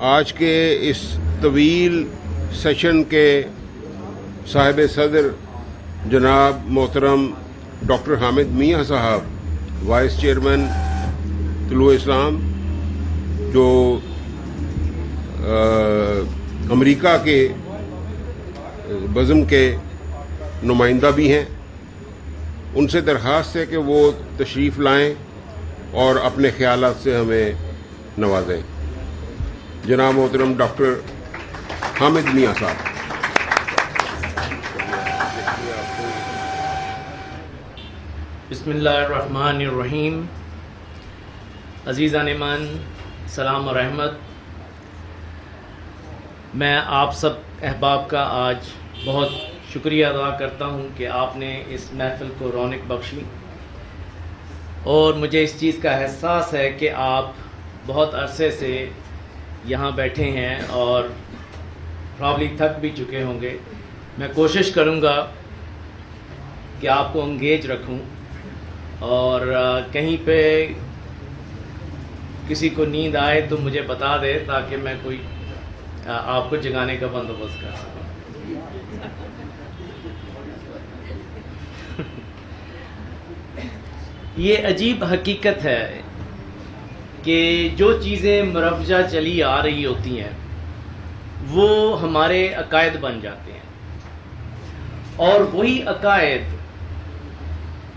آج کے اس طویل سیشن کے صاحب صدر جناب محترم ڈاکٹر حامد میاں صاحب، وائس چیئرمین طلوع اسلام، جو امریکہ کے بزم کے نمائندہ بھی ہیں، ان سے درخواست ہے کہ وہ تشریف لائیں اور اپنے خیالات سے ہمیں نوازیں۔ جناب محترم ڈاکٹر حامد میاں صاحب۔ بسم اللہ الرحمن الرحیم۔ عزیزان ایمان، سلام و رحمت۔ میں آپ سب احباب کا آج بہت شکریہ ادا کرتا ہوں کہ آپ نے اس محفل کو رونق بخشی، اور مجھے اس چیز کا احساس ہے کہ آپ بہت عرصے سے یہاں بیٹھے ہیں اور پرابلی تھک بھی چکے ہوں گے۔ میں کوشش کروں گا کہ آپ کو انگیج رکھوں، اور کہیں پہ کسی کو نیند آئے تو مجھے بتا دے تاکہ میں کوئی آپ کو جگانے کا بندوبست کر سکوں۔ یہ عجیب حقیقت ہے کہ جو چیزیں مروجہ چلی آ رہی ہوتی ہیں وہ ہمارے عقائد بن جاتے ہیں، اور وہی عقائد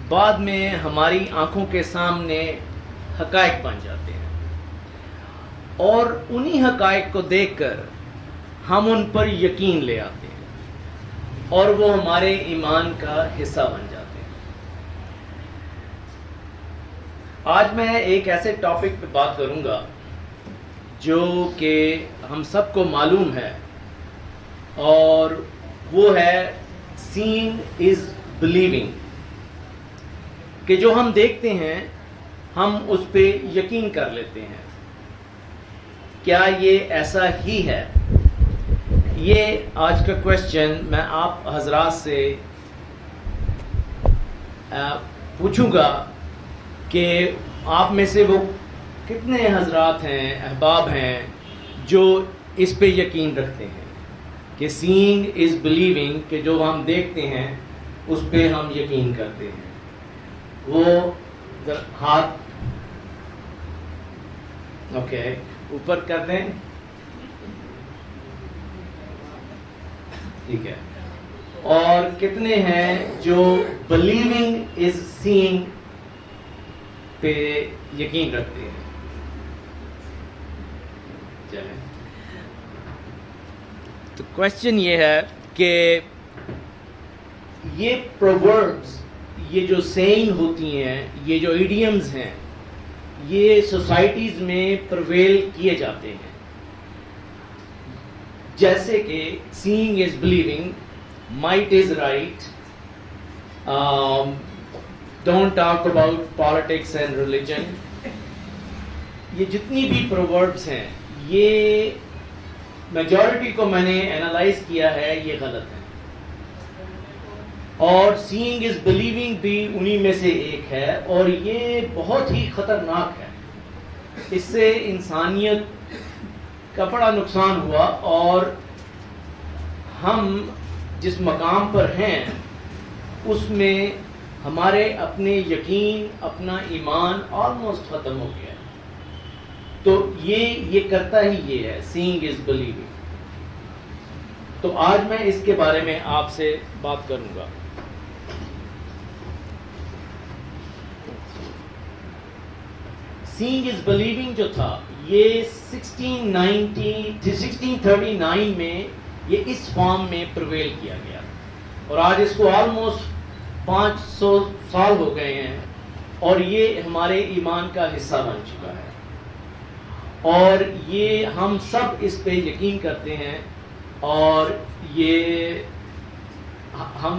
بعد میں ہماری آنکھوں کے سامنے حقائق بن جاتے ہیں، اور انہی حقائق کو دیکھ کر ہم ان پر یقین لے آتے ہیں، اور وہ ہمارے ایمان کا حصہ بن جاتے ہیں۔ آج میں ایک ایسے ٹاپک پہ بات کروں گا جو کہ ہم سب کو معلوم ہے، اور وہ ہے سینگ از بلیونگ، کہ جو ہم دیکھتے ہیں ہم اس پہ یقین کر لیتے ہیں۔ کیا یہ ایسا ہی ہے؟ یہ آج کا کویسچن میں آپ حضرات سے پوچھوں گا کہ آپ میں سے وہ کتنے حضرات ہیں، احباب ہیں، جو اس پہ یقین رکھتے ہیں کہ سینگ از بلیونگ، کہ جو ہم دیکھتے ہیں اس پہ ہم یقین کرتے ہیں۔ وہ ہاتھ اوپر کر دیں، ٹھیک ہے۔ اور کتنے ہیں جو بلیونگ از سینگ پہ یقین رکھتے ہیں؟ چلیں، تو کویسچن یہ ہے کہ یہ پرووربس، یہ جو سینگ ہوتی ہیں، یہ جو ایڈیمز ہیں، یہ سوسائٹیز میں پرویل کیے جاتے ہیں، جیسے کہ seeing is believing, might is right, don't talk about politics and religion. یہ جتنی بھی پرووربس ہیں، یہ میجورٹی کو میں نے اینالائز کیا ہے، یہ غلط ہے، اور سینگ از بلیونگ بھی انہی میں سے ایک ہے، اور یہ بہت ہی خطرناک ہے۔ اس سے انسانیت کا بڑا نقصان ہوا، اور ہم جس مقام پر ہیں اس میں ہمارے اپنے یقین، اپنا ایمان آلموسٹ ختم ہو گیا ہے۔ تو یہ کرتا ہی یہ ہے، سینگ از بلیونگ۔ تو آج میں اس کے بارے میں آپ سے بات کروں گا۔ سینگ از بلیونگ جو تھا، یہ 1639 میں یہ اس فارم میں پرویل کیا گیا، اور آج اس کو آلموسٹ 500 سال ہو گئے ہیں، اور یہ ہمارے ایمان کا حصہ بن چکا ہے، اور یہ ہم سب اس پہ یقین کرتے ہیں، اور یہ ہم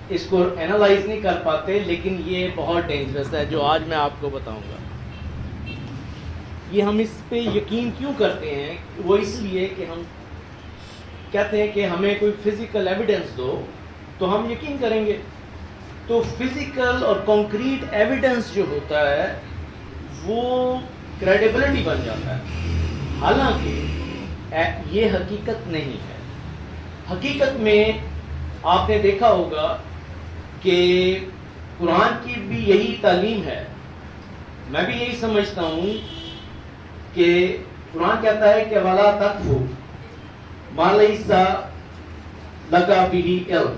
اس کو اینالائز نہیں کر پاتے، لیکن یہ بہت ڈینجرس ہے جو آج میں آپ کو بتاؤں گا۔ یہ ہم اس پہ یقین کیوں کرتے ہیں؟ وہ اس لیے کہ ہم کہتے ہیں کہ ہمیں کوئی فزیکل ایویڈنس دو تو ہم یقین کریں گے۔ تو فزیکل اور کانکریٹ ایویڈنس جو ہوتا ہے وہ کریڈیبلٹی بن جاتا ہے، حالانکہ یہ حقیقت نہیں ہے. حقیقت میں آپ نے دیکھا ہوگا کہ قرآن کی بھی یہی تعلیم ہے. میں بھی یہی سمجھتا ہوں کہ قرآن کہتا ہے کہ وَلَا تَقْفُ مَا لَيْسَ لَكَ بِهِ عِلْمٌ،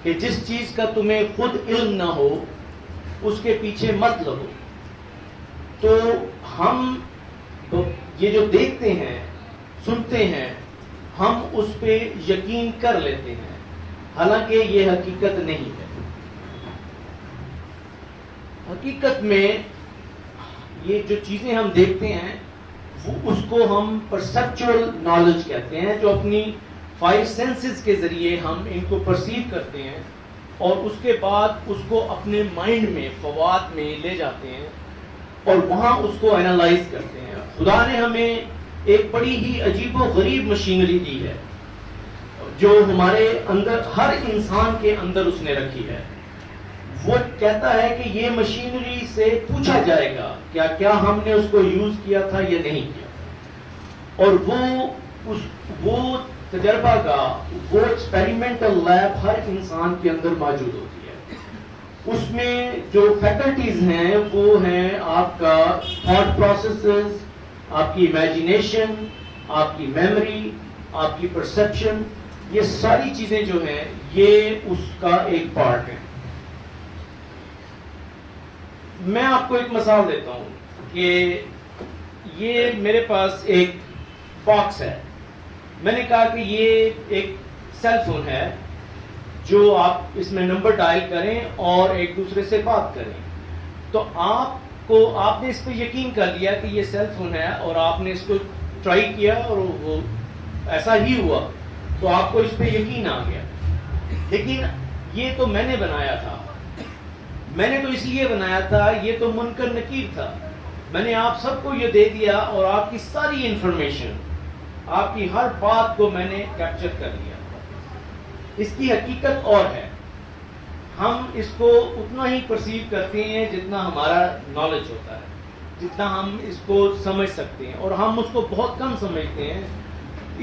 کہ جس چیز کا تمہیں خود علم نہ ہو اس کے پیچھے مت لگو. تو ہم یہ جو دیکھتے ہیں سنتے ہیں ہم اس پہ یقین کر لیتے ہیں، حالانکہ یہ حقیقت نہیں ہے. حقیقت میں یہ جو چیزیں ہم دیکھتے ہیں اس کو ہم پرسیپچول نالج کہتے ہیں، جو اپنی 5 سینسز کے ذریعے ہم ان کو پرسیو کرتے ہیں اور اس کے بعد اس کو اپنے مائنڈ میں فواد میں لے جاتے ہیں اور وہاں اس کو اینالائز کرتے ہیں. خدا نے ہمیں ایک بڑی ہی عجیب و غریب مشینری دی ہے جو ہمارے اندر ہر انسان کے اندر اس نے رکھی ہے. وہ کہتا ہے کہ یہ مشینری سے پوچھا جائے گا کیا ہم نے اس کو یوز کیا تھا یا نہیں کیا، اور وہ تجربہ گاہ، وہ ایکسپیریمنٹل لیب ہر انسان کے اندر موجود ہوتی ہے. اس میں جو فیکلٹیز ہیں وہ ہیں آپ کا تھاٹ پروسیسز، آپ کی امیجنیشن، آپ کی میموری، آپ کی پرسیپشن. یہ ساری چیزیں جو ہیں یہ اس کا ایک پارٹ ہے. میں آپ کو ایک مثال دیتا ہوں کہ یہ میرے پاس ایک باکس ہے. میں نے کہا کہ یہ ایک سیل فون ہے جو آپ اس میں نمبر ڈائل کریں اور ایک دوسرے سے بات کریں. تو آپ نے اس پہ یقین کر لیا کہ یہ سیل فون ہے اور آپ نے اس کو ٹرائی کیا اور وہ ایسا ہی ہوا تو آپ کو اس پہ یقین آ گیا. لیکن یہ تو میں نے بنایا تھا، میں نے تو اس لیے بنایا تھا، یہ تو منکر نکیر تھا. میں نے آپ سب کو یہ دے دیا اور آپ کی ساری انفارمیشن، آپ کی ہر بات کو میں نے کیپچر کر لیا. اس کی حقیقت اور ہے. ہم اس کو اتنا ہی پرسیو کرتے ہیں جتنا ہمارا نالج ہوتا ہے، جتنا ہم اس کو سمجھ سکتے ہیں، اور ہم اس کو بہت کم سمجھتے ہیں.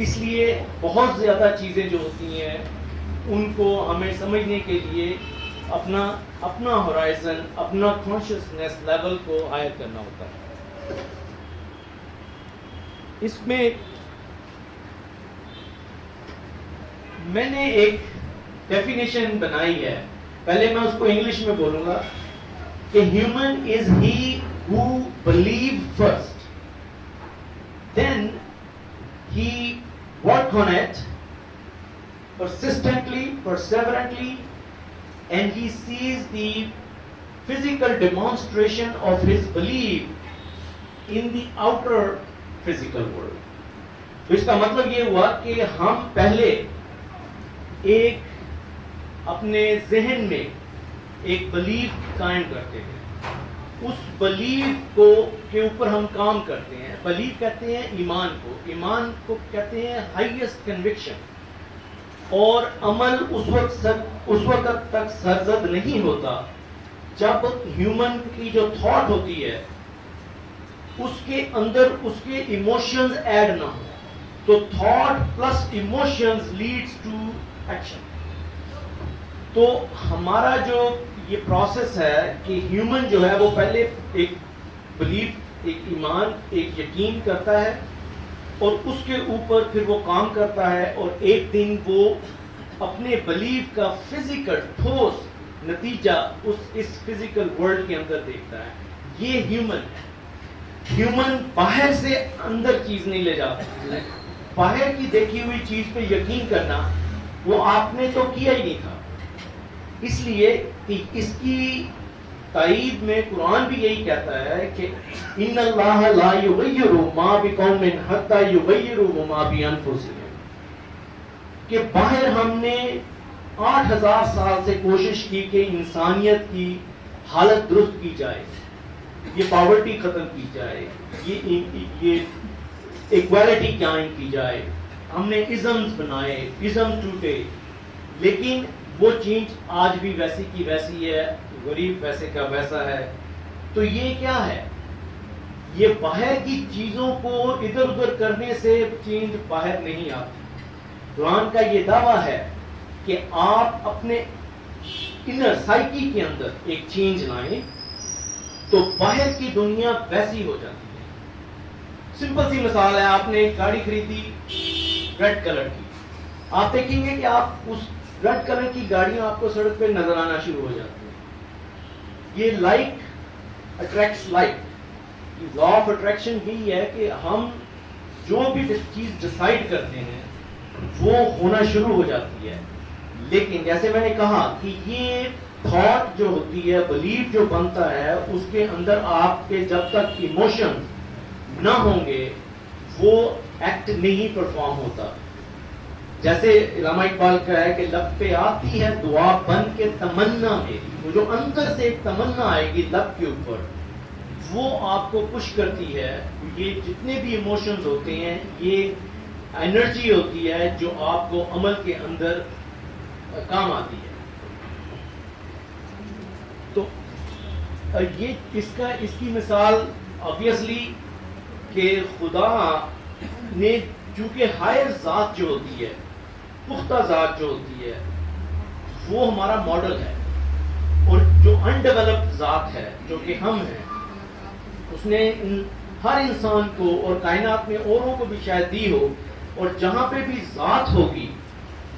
اس لیے بہت زیادہ چیزیں جو ہوتی ہیں ان کو ہمیں سمجھنے کے لیے اپنا ہورائزن، اپنا کانشیسنیس لیول کو ہائر کرنا ہوتا ہے. اس میں میں نے ایک ڈیفینیشن بنائی ہے. پہلے میں اس کو انگلش میں بولوں گا کہ human is he who believe first, then he work on it persistently, perseverantly, and he sees the physical demonstration of his belief in the outer physical world. تو اس کا مطلب یہ ہوا کہ ہم پہلے ایک اپنے ذہن میں ایک بلیف قائم کرتے ہیں، اس بلیف کے اوپر ہم کام کرتے ہیں. بلیف کہتے ہیں ایمان کو کہتے ہیں ہائیسٹ کنوکشن. اور عمل اس وقت تک سرزد نہیں ہوتا جب ہیومن کی جو تھاٹ ہوتی ہے اس کے اندر اس کے ایموشنز ایڈ نہ ہو. تو thought plus emotions leads to action. تو ہمارا جو یہ پروسیس ہے کہ ہیومن جو ہے وہ پہلے ایک بلیف، ایک ایمان، ایک یقین کرتا ہے اور اس کے اوپر پھر وہ کام کرتا ہے اور ایک دن وہ اپنے بلیف کا فزیکل ٹھوس نتیجہ اس فزیکل ورلڈ کے اندر دیکھتا ہے. یہ ہیومن ہے. ہیومن باہر سے اندر چیز نہیں لے جاتا. باہر کی دیکھی ہوئی چیز پہ یقین کرنا وہ آپ نے تو کیا ہی نہیں تھا. اس لیے کہ اس کی تائید میں قرآن بھی یہی کہتا ہے کہ ان اللہ لا یغیر ما بقوم حتی یغیروا ما بانفسہم، کہ باہر ہم نے 8000 سال سے کوشش کی کہ انسانیت کی حالت درست کی جائے، یہ پاورٹی ختم کی جائے، یہ ایکوالٹی قائم کی جائے. ہم نے ازمز بنائے، ازم ٹوٹے، لیکن وہ چیز آج بھی ویسی کی ویسی ہے، غریب ویسے کا ویسا ہے. تو یہ کیا ہے؟ یہ باہر کی چیزوں کو ادھر ادھر کرنے سے چینج باہر نہیں آتی. قرآن کا یہ دعویٰ ہے کہ آپ اپنے انر سائیکی کے اندر ایک چینج لائیں تو باہر کی دنیا ویسی ہو جاتی ہے. سمپل سی مثال ہے، آپ نے ایک گاڑی خریدی ریڈ کلر کی، آپ دیکھیں گے کہ آپ اس ریڈ کلر کی گاڑیاں آپ کو سڑک پہ نظر آنا شروع ہو جاتی ہیں. یہ like attracts like. Law of attraction یہی ہے کہ ہم جو بھی چیز ڈسائڈ کرتے ہیں وہ ہونا شروع ہو جاتی ہے. لیکن جیسے میں نے کہا کہ یہ تھاٹ جو ہوتی ہے، بلیف جو بنتا ہے، اس کے اندر آپ کے جب تک ایموشن نہ ہوں گے وہ ایکٹ نہیں پرفارم ہوتا. جیسے علامہ اقبال کا ہے کہ لب پہ آتی ہے دعا بن کے تمنا میری، وہ جو اندر سے ایک تمنا آئے گی لب کے اوپر، وہ آپ کو پش کرتی ہے. یہ جتنے بھی ایموشنز ہوتے ہیں یہ انرجی ہوتی ہے جو آپ کو عمل کے اندر کام آتی ہے. تو یہ اس کی مثال آبویسلی کہ خدا نے چونکہ ہائر ذات جو ہوتی ہے، پختہ ذات جو ہوتی ہے، وہ ہمارا ماڈل ہے، اور جو انڈیولپڈ ذات ہے جو کہ ہم ہیں، اس نے ہر انسان کو اور کائنات میں اوروں کو بھی شاید دی ہو، اور جہاں پہ بھی ذات ہوگی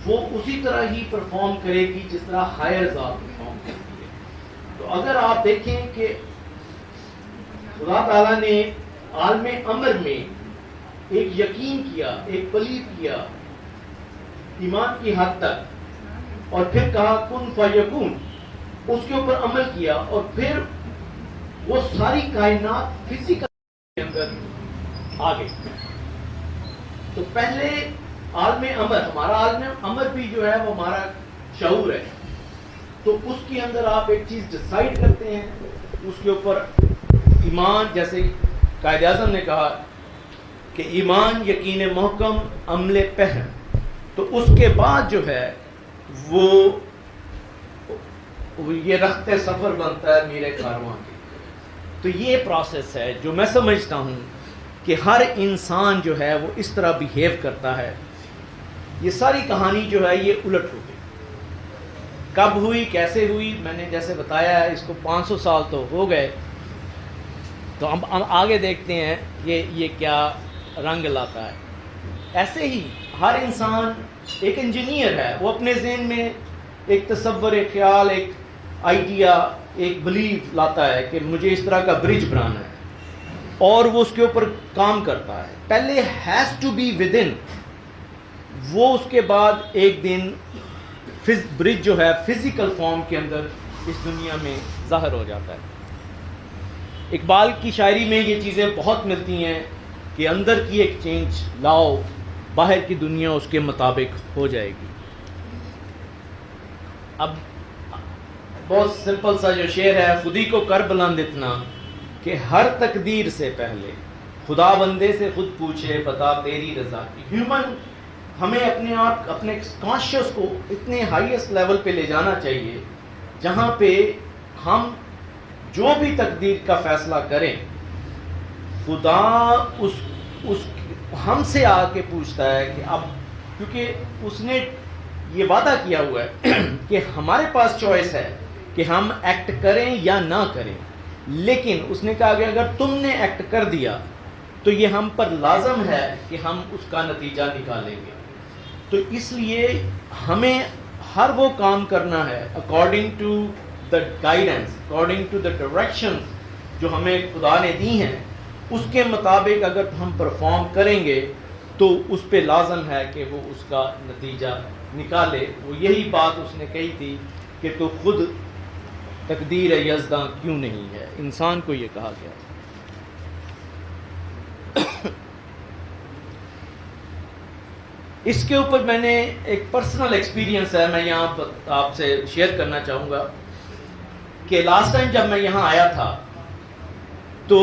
وہ اسی طرح ہی پرفارم کرے گی جس طرح ہائر ذات پرفارم کرتی ہے. تو اگر آپ دیکھیں کہ خدا تعالیٰ نے عالم امر میں ایک یقین کیا، ایک بلیو کیا ایمان کی حد تک، اور پھر کہا کن فیکون، اس کے اوپر عمل کیا، اور پھر وہ ساری کائنات فزیکل کے اندر آ گئی. تو پہلے عالم امر، ہمارا عالم امر بھی جو ہے وہ ہمارا شعور ہے. تو اس کے اندر آپ ایک چیز ڈسائڈ کرتے ہیں، اس کے اوپر ایمان، جیسے قائد اعظم نے کہا کہ ایمان یقین محکم عمل پہن، تو اس کے بعد جو ہے وہ یہ رخت سفر بنتا ہے میرے کارواں کے. تو یہ پروسیس ہے جو میں سمجھتا ہوں کہ ہر انسان جو ہے وہ اس طرح بیہیو کرتا ہے. یہ ساری کہانی جو ہے یہ الٹ ہو گئی. کب ہوئی، کیسے ہوئی، میں نے جیسے بتایا ہے اس کو 500 سال تو ہو گئے. تو ہم آگے دیکھتے ہیں کہ یہ کیا رنگ لاتا ہے. ایسے ہی ہر انسان ایک انجینئر ہے، وہ اپنے ذہن میں ایک تصور، ایک خیال، ایک آئیڈیا، ایک بلیف لاتا ہے کہ مجھے اس طرح کا برج بنانا ہے، اور وہ اس کے اوپر کام کرتا ہے. پہلے has to be within, وہ اس کے بعد ایک دن برج جو ہے فزیکل فارم کے اندر اس دنیا میں ظاہر ہو جاتا ہے. اقبال کی شاعری میں یہ چیزیں بہت ملتی ہیں کہ اندر کی ایک چینج لاؤ، باہر کی دنیا اس کے مطابق ہو جائے گی. اب بہت سمپل سا جو شعر ہے، خودی کو کر بلند اتنا کہ ہر تقدیر سے پہلے خدا بندے سے خود پوچھے بتا تیری رضا کی. ہیومن ہمیں اپنے آپ، اپنے کانشیس کو اتنے ہائیسٹ لیول پہ لے جانا چاہیے جہاں پہ ہم جو بھی تقدیر کا فیصلہ کریں، خدا اس ہم سے آ کے پوچھتا ہے کہ اب، کیونکہ اس نے یہ وعدہ کیا ہوا ہے کہ ہمارے پاس چوائس ہے کہ ہم ایکٹ کریں یا نہ کریں. لیکن اس نے کہا کہ اگر تم نے ایکٹ کر دیا تو یہ ہم پر لازم ہے کہ ہم اس کا نتیجہ نکالیں گے. تو اس لیے ہمیں ہر وہ کام کرنا ہے according to the guidance, according to the direction جو ہمیں خدا نے دی ہیں، اس کے مطابق اگر ہم پرفارم کریں گے تو اس پہ لازم ہے کہ وہ اس کا نتیجہ نکالے. وہ یہی بات اس نے کہی تھی کہ تو خود تقدیر یزداں کیوں نہیں ہے. انسان کو یہ کہا گیا. اس کے اوپر میں نے ایک پرسنل ایکسپیرینس ہے، میں یہاں آپ سے شیئر کرنا چاہوں گا کہ لاسٹ ٹائم جب میں یہاں آیا تھا تو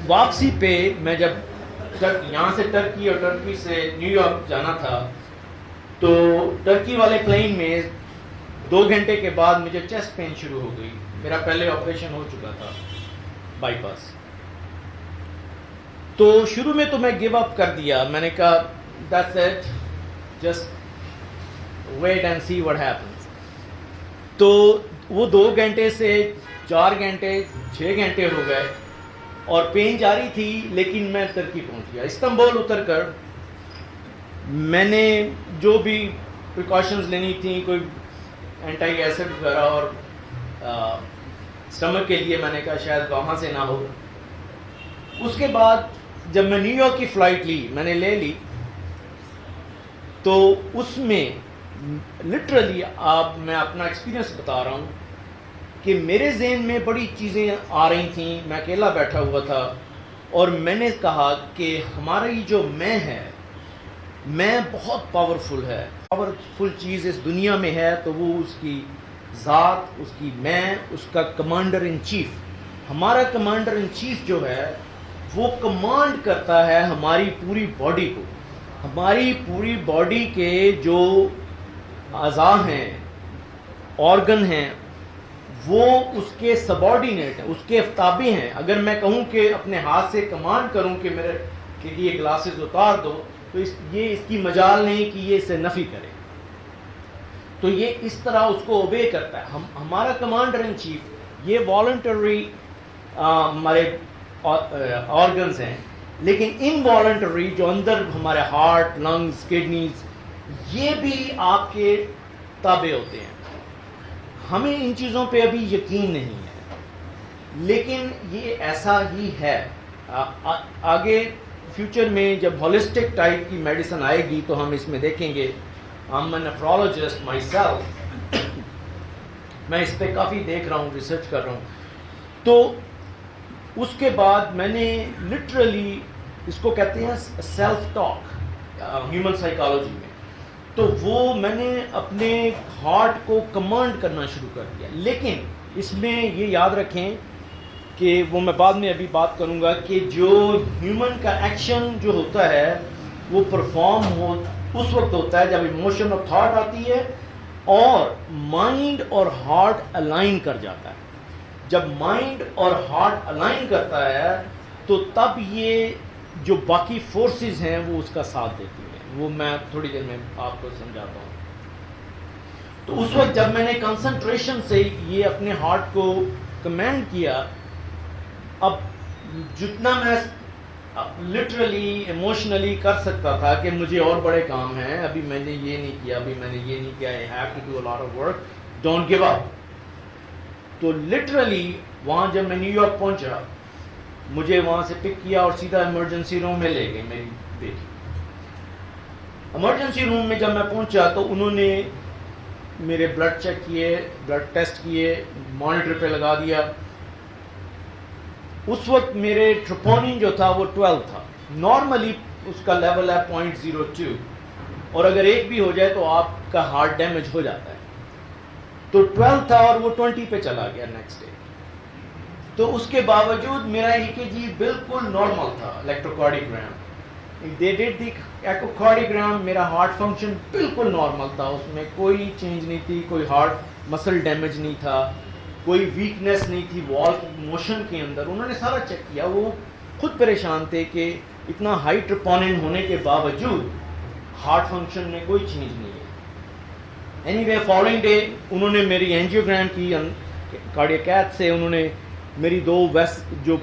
واپسی پہ میں جب یہاں سے ٹرکی اور ٹرکی سے نیو یارک جانا تھا تو ٹرکی والے پلین میں 2 گھنٹے کے بعد مجھے چیسٹ پین شروع ہو گئی. میرا پہلے آپریشن ہو چکا تھا بائی پاس. تو شروع میں تو میں گیو اپ کر دیا, میں نے کہا that's it, just wait and see what happens. تو وہ 2 گھنٹے سے 4 گھنٹے 6 گھنٹے ہو گئے اور پین جاری تھی, لیکن میں ترکی پہنچ گیا. استنبول اتر کر میں نے جو بھی پریکاشنز لینی تھیں, کوئی اینٹائی ایسڈ وغیرہ اور اسٹمک کے لیے, میں نے کہا شاید وہاں سے نہ ہو. اس کے بعد جب میں نیو یارک کی فلائٹ لی, میں نے لے لی, تو اس میں لٹرلی میں اپنا ایکسپیرینس بتا رہا ہوں کہ میرے ذہن میں بڑی چیزیں آ رہی تھیں. میں اکیلا بیٹھا ہوا تھا اور میں نے کہا کہ ہماری جو میں ہے, میں بہت پاورفل ہے. پاورفل چیز اس دنیا میں ہے تو وہ اس کی ذات, اس کی میں, اس کا کمانڈر ان چیف. ہمارا کمانڈر ان چیف جو ہے وہ کمانڈ کرتا ہے ہماری پوری باڈی کو. ہماری پوری باڈی کے جو اعضاء ہیں, آرگن ہیں, وہ اس کے سبارڈینیٹ ہیں, اس کے تابع ہیں. اگر میں کہوں کہ اپنے ہاتھ سے کمانڈ کروں کہ میرے کہ یہ گلاسز اتار دو, تو یہ اس کی مجال نہیں کہ یہ اسے نفی کرے. تو یہ اس طرح اس کو اوبے کرتا ہے. ہمارا کمانڈر ان چیف یہ والنٹری ہمارے آرگنز ہیں, لیکن انوالنٹری جو اندر ہمارے ہارٹ, لنگز, کڈنیز, یہ بھی آپ کے تابع ہوتے ہیں. ہمیں ان چیزوں پہ ابھی یقین نہیں ہے, لیکن یہ ایسا ہی ہے. آگے فیوچر میں جب ہولسٹک ٹائپ کی میڈیسن آئے گی تو ہم اس میں دیکھیں گے. I'm a nephrologist myself, میں اس پہ کافی دیکھ رہا ہوں, ریسرچ کر رہا ہوں. تو اس کے بعد میں نے لٹرلی, اس کو کہتے ہیں سیلف ٹاک ہیومن سائیکالوجی میں, تو وہ میں نے اپنے ہارٹ کو کمانڈ کرنا شروع کر دیا. لیکن اس میں یہ یاد رکھیں کہ وہ میں بعد میں ابھی بات کروں گا کہ جو ہیومن کا ایکشن جو ہوتا ہے وہ پرفارم اس وقت ہوتا ہے جب ایموشن اور تھاٹ آتی ہے اور مائنڈ اور ہارٹ الائن کر جاتا ہے. جب مائنڈ اور ہارٹ الائن کرتا ہے تو تب یہ جو باقی فورسز ہیں وہ اس کا ساتھ دیتی ہیں. وہ میں تھوڑی دیر میں آپ کو سمجھاتا ہوں. تو اس وقت جب میں نے کنسنٹریشن سے یہ اپنے ہارٹ کو کمانڈ کیا, اب جتنا میں لٹرلی ایموشنلی کر سکتا تھا کہ مجھے اور بڑے کام ہیں, ابھی میں نے یہ نہیں کیا, ابھی میں نے یہ نہیں کیا, I have to do a lot of work, don't give up. تو لٹرلی وہاں جب میں نیو یارک پہنچا, مجھے وہاں سے پک کیا اور سیدھا ایمرجنسی روم میں لے گئے میری بیٹی. ایمرجنسی روم میں جب میں پہنچا تو انہوں نے میرے بلڈ چیک کیے, بلڈ ٹیسٹ کیے, مانیٹر پہ لگا دیا. اس وقت میرے ٹروپونین جو تھا وہ 12 تھا. نارملی اس کا لیول ہے 0.02, اور اگر ایک بھی ہو جائے تو آپ کا ہارٹ ڈیمیج ہو جاتا ہے. تو 12 تھا اور وہ 20 پہ چلا گیا نیکسٹ ڈے. تو اس کے باوجود میرا EKG بالکل نارمل تھا, الیکٹروکارڈیوگرام. دے ڈیڈ دی ایکوکارڈیوگرام, میرا ہارٹ فنکشن بالکل نارمل تھا, اس میں کوئی چینج نہیں تھی, کوئی ہارٹ مسل ڈیمیج نہیں تھا, کوئی ویکنیس نہیں تھی وال موشن کے اندر. انہوں نے سارا چیک کیا. وہ خود پریشان تھے کہ اتنا ہائی ٹروپونین ہونے کے باوجود ہارٹ فنکشن میں کوئی چینج نہیں ہے. اینی وے فالوئنگ ڈے انہوں نے میری اینجیوگرام کی کارڈیاکیت سے, انہوں نے میری 2 جو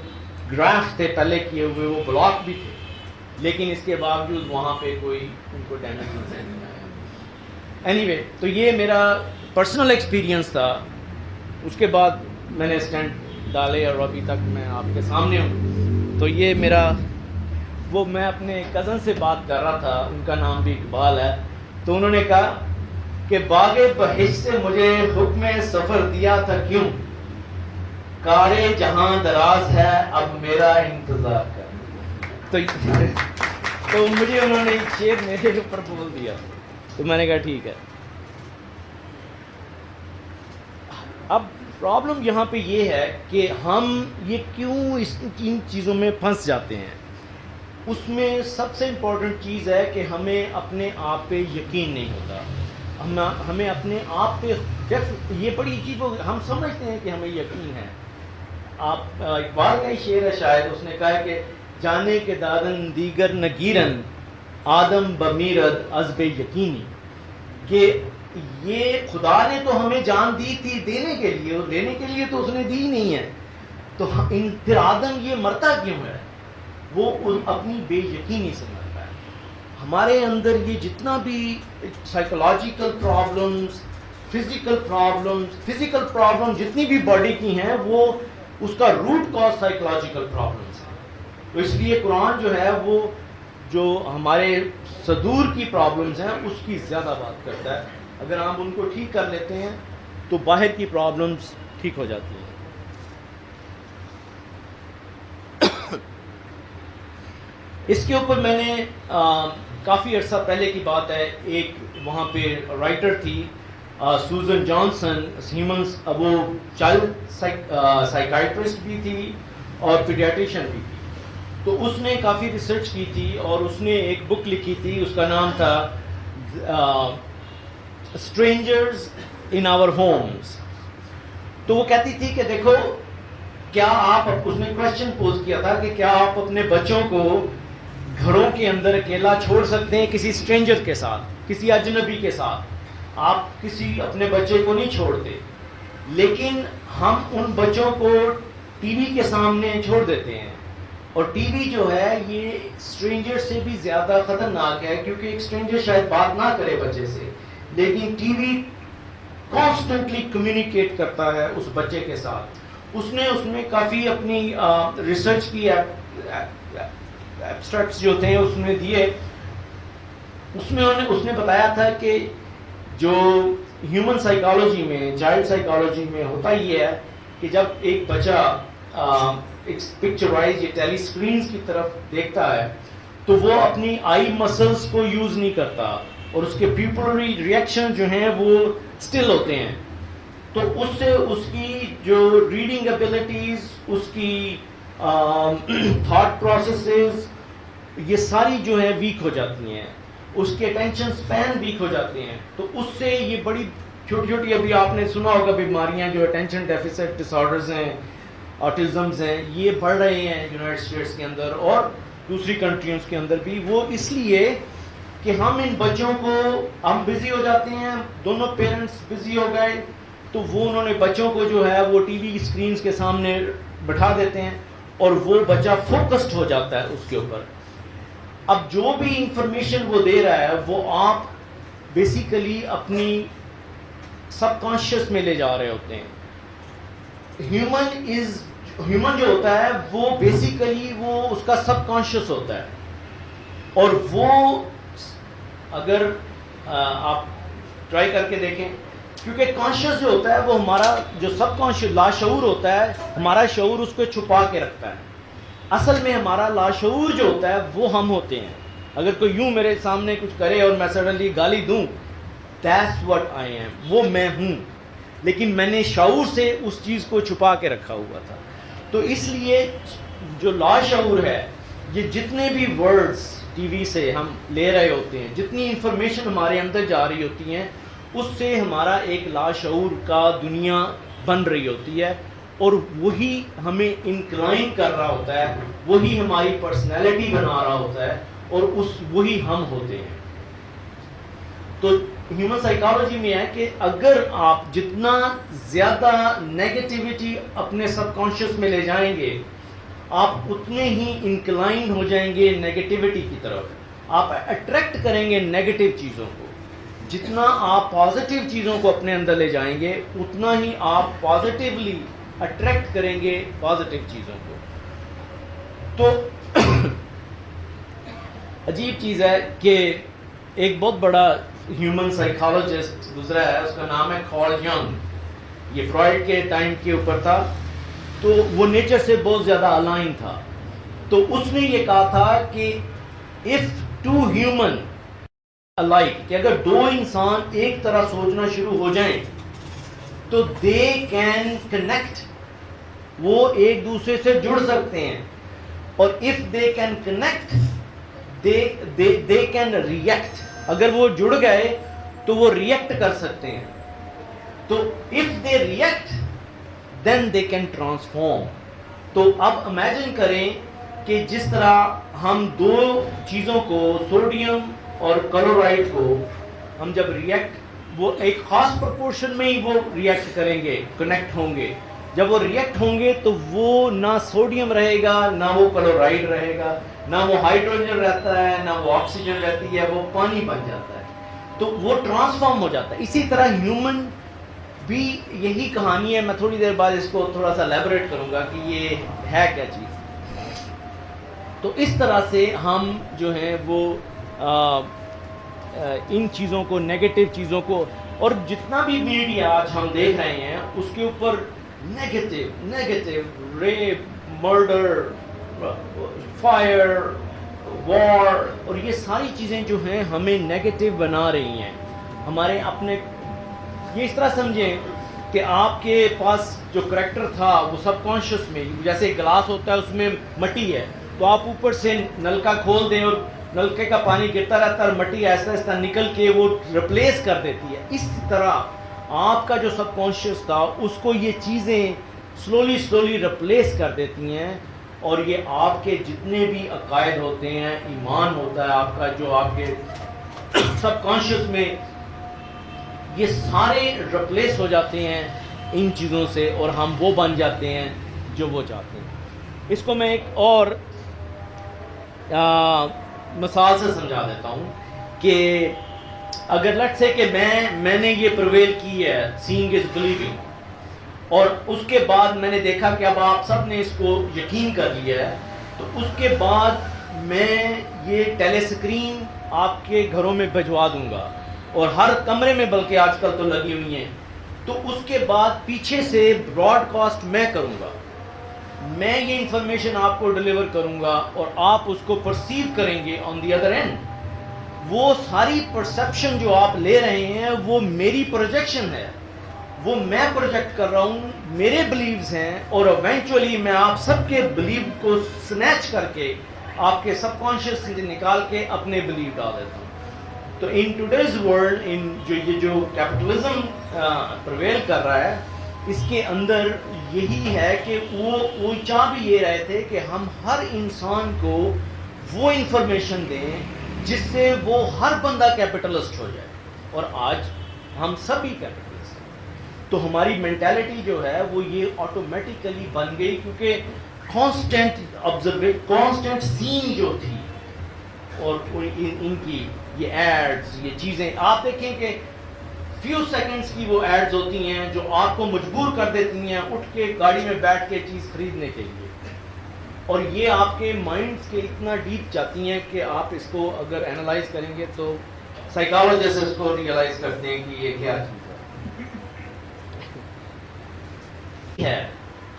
گرافٹ تھے پہلے کیے ہوئے وہ بلاک بھی تھے, لیکن اس کے باوجود وہاں پہ کوئی ان کو ڈیمیج نہیں آیا. اینی وے تو یہ میرا پرسنل ایکسپیرینس تھا. اس کے بعد میں نے اسٹینٹ ڈالے اور ابھی تک میں آپ کے سامنے ہوں. تو یہ میرا وہ میں اپنے کزن سے بات کر رہا تھا, ان کا نام بھی اقبال ہے. تو انہوں نے کہا کہ باغ بہشت سے مجھے حکم سفر دیا تھا کیوں, کارے جہاں دراز ہے اب میرا انتظار کر. تو مجھے انہوں نے ایک شعر میرے اوپر بول دیا, تو میں نے کہا ٹھیک ہے. اب پرابلم یہاں پہ یہ ہے کہ ہم یہ کیوں ان چیزوں میں پھنس جاتے ہیں. اس میں سب سے امپورٹنٹ چیز ہے کہ ہمیں اپنے آپ پہ یقین نہیں ہوتا. ہمیں اپنے آپ پہ یہ بڑی چیز ہم سمجھتے ہیں کہ ہمیں یقین ہے. آپ اقبال کا ہی شعر ہے شاید, اس نے کہا ہے کہ جانے کے دادن دیگر نگیرن آدم بمیرد ازب یقینی، کہ یہ خدا نے تو ہمیں جان دی تھی دینے کے لیے، اور لینے کے لیے تو اس نے دی نہیں ہے، تو پھر آدم یہ مرتا کیوں ہے؟ وہ اپنی بے یقینی سے مرتا ہے۔ ہمارے اندر یہ جتنا بھی سائیکولوجیکل پرابلمز، فزیکل پرابلم جتنی بھی باڈی کی ہیں، وہ اس کا روٹ کاز سائیکولوجیکل پرابلمز ہیں۔ تو اس لیے قرآن جو ہے وہ جو ہمارے صدور کی پرابلمز ہیں اس کی زیادہ بات کرتا ہے۔ اگر آپ ان کو ٹھیک کر لیتے ہیں تو باہر کی پرابلمز ٹھیک ہو جاتی ہیں۔ اس کے اوپر میں نے کافی عرصہ پہلے کی بات ہے، ایک وہاں پہ رائٹر تھی سوزن جانسن، ہیومنز، وہ چائلڈ سائیکائٹرسٹ بھی تھی اور پیڈیاٹریشین بھی تھی۔ تو اس نے کافی ریسرچ کی تھی اور اس نے ایک بک لکھی تھی، اس کا نام تھا اسٹرینجرز ان آور ہومز۔ تو وہ کہتی تھی کہ دیکھو، کیا آپ، اس نے کوشچن پوز کیا تھا کہ کیا آپ اپنے بچوں کو گھروں کے اندر اکیلا چھوڑ سکتے ہیں کسی اسٹرینجر کے ساتھ، کسی اجنبی کے ساتھ؟ آپ کسی اپنے بچے کو نہیں چھوڑتے، لیکن ہم ان بچوں کو ٹی وی کے سامنے چھوڑ دیتے ہیں، اور ٹی وی جو ہے یہ اسٹرینجر سے بھی زیادہ خطرناک ہے، کیونکہ ایک اسٹرینجر شاید بات نہ کرے بچے سے، لیکن ٹی وی کانسٹنٹلی کمیونیکیٹ کرتا ہے اس بچے کے ساتھ۔ اس نے کافی اپنی ریسرچ کی، ایبسٹریکٹس جو تھے اس نے دیے، اس نے بتایا تھا کہ جو ہیومن سائیکالوجی میں، چائلڈ سائیکالوجی میں ہوتا یہ ہے کہ جب ایک بچہ ایک پکچرائز یا ٹیلی اسکرینز کی طرف دیکھتا ہے تو وہ اپنی آئی مسلس کو یوز نہیں کرتا، اور اس کے پیپلری ریئیکشن جو ہیں وہ اسٹل ہوتے ہیں، تو اس سے اس کی جو ریڈنگ ایبلٹیز، اس کی تھاٹ پروسیسز، یہ ساری جو ہیں ویک ہو جاتی ہیں، اس کے اٹینشن سپین ویک ہو جاتے ہیں۔ تو اس سے یہ بڑی چھوٹی چھوٹی، ابھی آپ نے سنا ہوگا بیماریاں جو اٹینشن ڈیفیسٹ ڈس آرڈرز ہیں، آٹزمز ہیں، یہ بڑھ رہے ہیں یونائٹڈ اسٹیٹس کے اندر اور دوسری کنٹریز کے اندر بھی۔ وہ اس لیے کہ ہم ان بچوں کو، ہم بزی ہو جاتے ہیں، دونوں پیرنٹس بزی ہو گئے، تو وہ انہوں نے بچوں کو جو ہے وہ ٹی وی اسکرینز کے سامنے بٹھا دیتے ہیں، اور وہ بچہ فوکسڈ ہو جاتا ہے اس کے اوپر۔ اب جو بھی انفارمیشن وہ دے رہا ہے وہ آپ بیسیکلی اپنی سب کانشیس میں لے جا رہے ہوتے ہیں۔ ہیومن جو ہوتا ہے وہ بیسیکلی وہ اس کا سب کانشیس ہوتا ہے، اور وہ اگر آپ ٹرائی کر کے دیکھیں، کیونکہ کانشیس جو ہوتا ہے وہ ہمارا جو سب کانشیس لاشعور ہوتا ہے، ہمارا شعور اس کو چھپا کے رکھتا ہے۔ اصل میں ہمارا لاشعور جو ہوتا ہے وہ ہم ہوتے ہیں۔ اگر کوئی یوں میرے سامنے کچھ کرے اور میں سڈنلی گالی دوں، that's what I am، وہ میں ہوں، لیکن میں نے شعور سے اس چیز کو چھپا کے رکھا ہوا تھا۔ تو اس لیے جو لاشعور ہے، یہ جتنے بھی ورڈز ٹی وی سے ہم لے رہے ہوتے ہیں، جتنی انفارمیشن ہمارے اندر جا رہی ہوتی ہیں، اس سے ہمارا ایک لاشعور کا دنیا بن رہی ہوتی ہے، اور وہی ہمیں انکلائن کر رہا ہوتا ہے، وہی ہماری پرسنالٹی بنا رہا ہوتا ہے، اور وہی ہم ہوتے ہیں۔ تو ہیومن سائیکالوجی میں ہے کہ اگر آپ جتنا زیادہ نیگیٹیوٹی اپنے سب کانشیس میں لے جائیں گے، آپ اتنے ہی انکلائن ہو جائیں گے نیگیٹیوٹی کی طرف، آپ اٹریکٹ کریں گے نیگیٹو چیزوں کو۔ جتنا آپ پازیٹیو چیزوں کو اپنے اندر لے جائیں گے، اتنا ہی آپ پازیٹیولی اٹریکٹ کریں گے پازیٹیو چیزوں کو۔ تو عجیب چیز ہے کہ ایک بہت بڑا ہیومن سائیکالوجسٹ گزرا ہے، اس کا نام ہے کارل ینگ، یہ فرائڈ کے ٹائم کے اوپر تھا، تو وہ نیچر سے بہت زیادہ الائن تھا۔ تو اس نے یہ کہا تھا کہ if two human alike، کہ اگر دو انسان ایک طرح سوچنا شروع ہو جائیں تو they can connect، وہ ایک دوسرے سے جڑ سکتے ہیں، اور if they can connect they can react، اگر وہ جڑ گئے تو وہ ریئیکٹ کر سکتے ہیں، تو if they react then they can transform۔ تو اب امیجن کریں کہ جس طرح ہم دو چیزوں کو سوڈیم اور کلورائڈ کو ہم جب ریئیکٹ وہ ایک خاص پرپورشن میں ہی وہ ریئیکٹ کریں گے کنیکٹ ہوں گے. جب وہ ریئیکٹ ہوں گے تو وہ نہ سوڈیم رہے گا نہ وہ کلورائڈ رہے گا, نہ وہ ہائیڈروجن رہتا ہے نہ وہ آکسیجن رہتی ہے, وہ پانی بن جاتا ہے تو وہ ٹرانسفارم ہو جاتا ہے. اسی طرح ہیومن بھی یہی کہانی ہے. میں تھوڑی دیر بعد اس کو تھوڑا سا لیبوریٹ کروں گا کہ یہ ہے کیا چیز. تو اس طرح سے ہم جو ہیں وہ ان چیزوں کو نیگیٹو چیزوں کو, اور جتنا بھی میڈیا آج ہم دیکھ رہے ہیں اس کے اوپر نیگیٹو ریپ, مرڈر, فائر, وار, اور یہ ساری چیزیں جو ہیں ہمیں نیگیٹو بنا رہی ہیں. ہمارے اپنے یہ اس طرح سمجھیں کہ آپ کے پاس جو کریکٹر تھا وہ سب کانشیس میں, جیسے گلاس ہوتا ہے اس میں مٹی ہے تو آپ اوپر سے نلکا کھول دیں اور نلکے کا پانی گرتا رہتا ہے اور مٹی ایسا ایسا نکل کے وہ ریپلیس کر دیتی ہے. اس طرح آپ کا جو سب کانشیس تھا اس کو یہ چیزیں سلولی ریپلیس کر دیتی ہیں, اور یہ آپ کے جتنے بھی عقائد ہوتے ہیں, ایمان ہوتا ہے آپ کا جو آپ کے سب کانشیس میں, یہ سارے ریپلیس ہو جاتے ہیں ان چیزوں سے اور ہم وہ بن جاتے ہیں جو وہ چاہتے ہیں. اس کو میں ایک اور مثال سے سمجھا دیتا ہوں کہ اگر لیٹس سے کہ میں نے یہ پرویل کی ہے سینگ از بلیونگ, اور اس کے بعد میں نے دیکھا کہ اب آپ سب نے اس کو یقین کر لیا ہے, تو اس کے بعد میں یہ ٹیلی اسکرین آپ کے گھروں میں بھجوا دوں گا اور ہر کمرے میں بلکہ آج کل تو لگی ہوئی ہیں. تو اس کے بعد پیچھے سے براڈ کاسٹ میں کروں گا, میں یہ انفارمیشن آپ کو ڈیلیور کروں گا اور آپ اس کو پرسیو کریں گے آن دی ادر اینڈ. وہ ساری پرسیپشن جو آپ لے رہے ہیں وہ میری پروجیکشن ہے, وہ میں پروجیکٹ کر رہا ہوں, میرے بلیوز ہیں, اور ایونچولی میں آپ سب کے بلیو کو سنیچ کر کے آپ کے سب کانشیس سے نکال کے اپنے بلیو ڈال دیتا ہوں. تو ان ٹوڈیز ورلڈ, یہ جو کیپٹلزم پرویل کر رہا ہے, اس کے اندر یہی ہے کہ وہ چاہ بھی یہ رہے تھے کہ ہم ہر انسان کو وہ انفارمیشن دیں جس سے وہ ہر بندہ کیپٹلسٹ ہو جائے, اور آج ہم سبھی کیپٹلسٹ ہیں. تو ہماری مینٹالٹی جو ہے وہ یہ آٹومیٹیکلی بن گئی, کیونکہ کانسٹنٹ سین جو تھی, اور ان کی یہ ایڈز, یہ چیزیں آپ دیکھیں کہ فیو سیکنڈز کی وہ ایڈز ہوتی ہیں جو آپ کو مجبور کر دیتی ہیں اٹھ کے گاڑی میں بیٹھ کے چیز خریدنے کے لیے, اور یہ آپ کے مائنڈز کے اتنا ڈیپ جاتی ہیں کہ آپ اس کو اگر اینالائز کریں گے تو سائیکالوجسٹ اس کو ریئلائز کرتے ہیں کہ یہ کیا چیز ہے.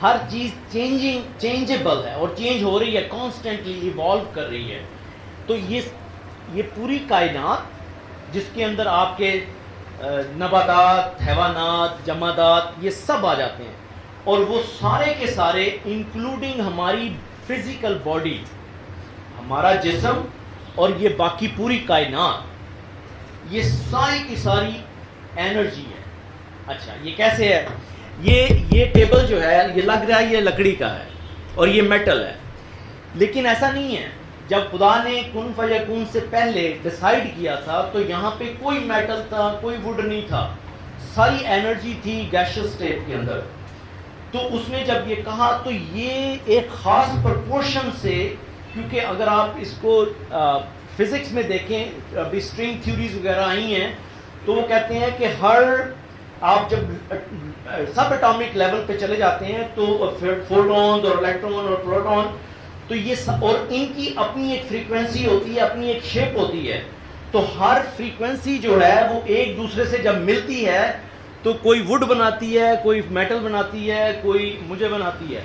ہر چیز چینجیبل ہے اور چینج ہو رہی ہے, کانسٹنٹلی ایوالو کر رہی ہے. تو یہ پوری کائنات جس کے اندر آپ کے نباتات, حیوانات, جمادات, یہ سب آ جاتے ہیں, اور وہ سارے کے سارے انکلوڈنگ ہماری فزیکل باڈی, ہمارا جسم اور یہ باقی پوری کائنات, یہ ساری کی ساری انرجی ہے. اچھا یہ کیسے ہے؟ یہ ٹیبل جو ہے یہ لگ رہا ہے یہ لکڑی کا ہے اور یہ میٹل ہے, لیکن ایسا نہیں ہے. جب خدا نے کن فیکون سے پہلے ڈیسائیڈ کیا تھا تو یہاں پہ کوئی میٹل تھا, کوئی ووڈ نہیں تھا, ساری انرجی تھی گیشیس اسٹیٹ کے اندر. تو اس نے جب یہ کہا تو یہ ایک خاص پرپورشن سے, کیونکہ اگر آپ اس کو فزکس میں دیکھیں, ابھی اسٹرنگ تھیوریز وغیرہ آئی ہیں, تو وہ کہتے ہیں کہ آپ جب سب اٹامک لیول پہ چلے جاتے ہیں تو فوٹونز اور الیکٹرون اور پروٹون, تو یہ اور ان کی اپنی ایک فریکوینسی ہوتی ہے, اپنی ایک شیپ ہوتی ہے. تو ہر فریکوینسی جو ہے وہ ایک دوسرے سے جب ملتی ہے تو کوئی ووڈ بناتی ہے, کوئی میٹل بناتی ہے, کوئی مجھے بناتی ہے.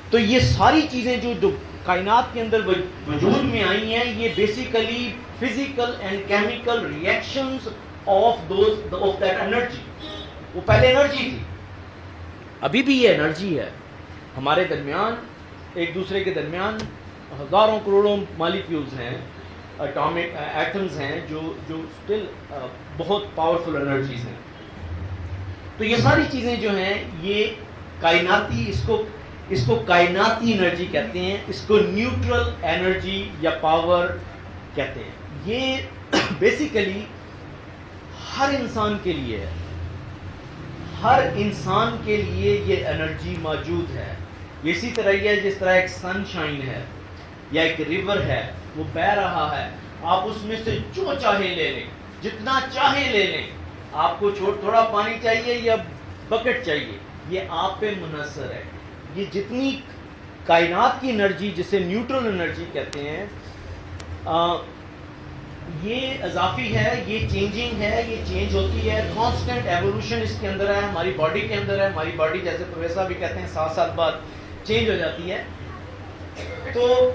تو یہ ساری چیزیں جو کائنات کے اندر وجود میں آئی ہیں, یہ basically physical and chemical reactions of that energy. وہ پہلے انرجی تھی, ابھی بھی یہ انرجی ہے. ہمارے درمیان, ایک دوسرے کے درمیان ہزاروں کروڑوں مالیکیولز ہیں, اٹامک ایٹمز ہیں جو اسٹل بہت پاورفل انرجیز ہیں. تو یہ ساری چیزیں جو ہیں یہ کائناتی, اس کو اس کو کائناتی انرجی کہتے ہیں, اس کو نیوٹرل انرجی یا پاور کہتے ہیں. یہ بیسیکلی ہر انسان کے لیے ہے, ہر انسان کے لیے یہ انرجی موجود ہے. اسی طرح یہ جس طرح ایک سن شائن ہے یا ایک ریور ہے, وہ بہہ رہا ہے, آپ اس میں سے جو چاہے لے لیں, جتنا چاہے لے لیں. آپ کو تھوڑا پانی چاہیے یا بکٹ چاہیے, یہ آپ پہ منحصر ہے. یہ جتنی کائنات کی انرجی جسے نیوٹرل انرجی کہتے ہیں, یہ اضافی ہے, یہ چینجنگ ہے, یہ چینج ہوتی ہے, کانسٹنٹ ایوولوشن اس کے اندر ہے, ہماری باڈی کے اندر ہے. ہماری باڈی جیسے پروفیسر بھی کہتے ہیں 7 سال بعد چینج ہو جاتی ہے. تو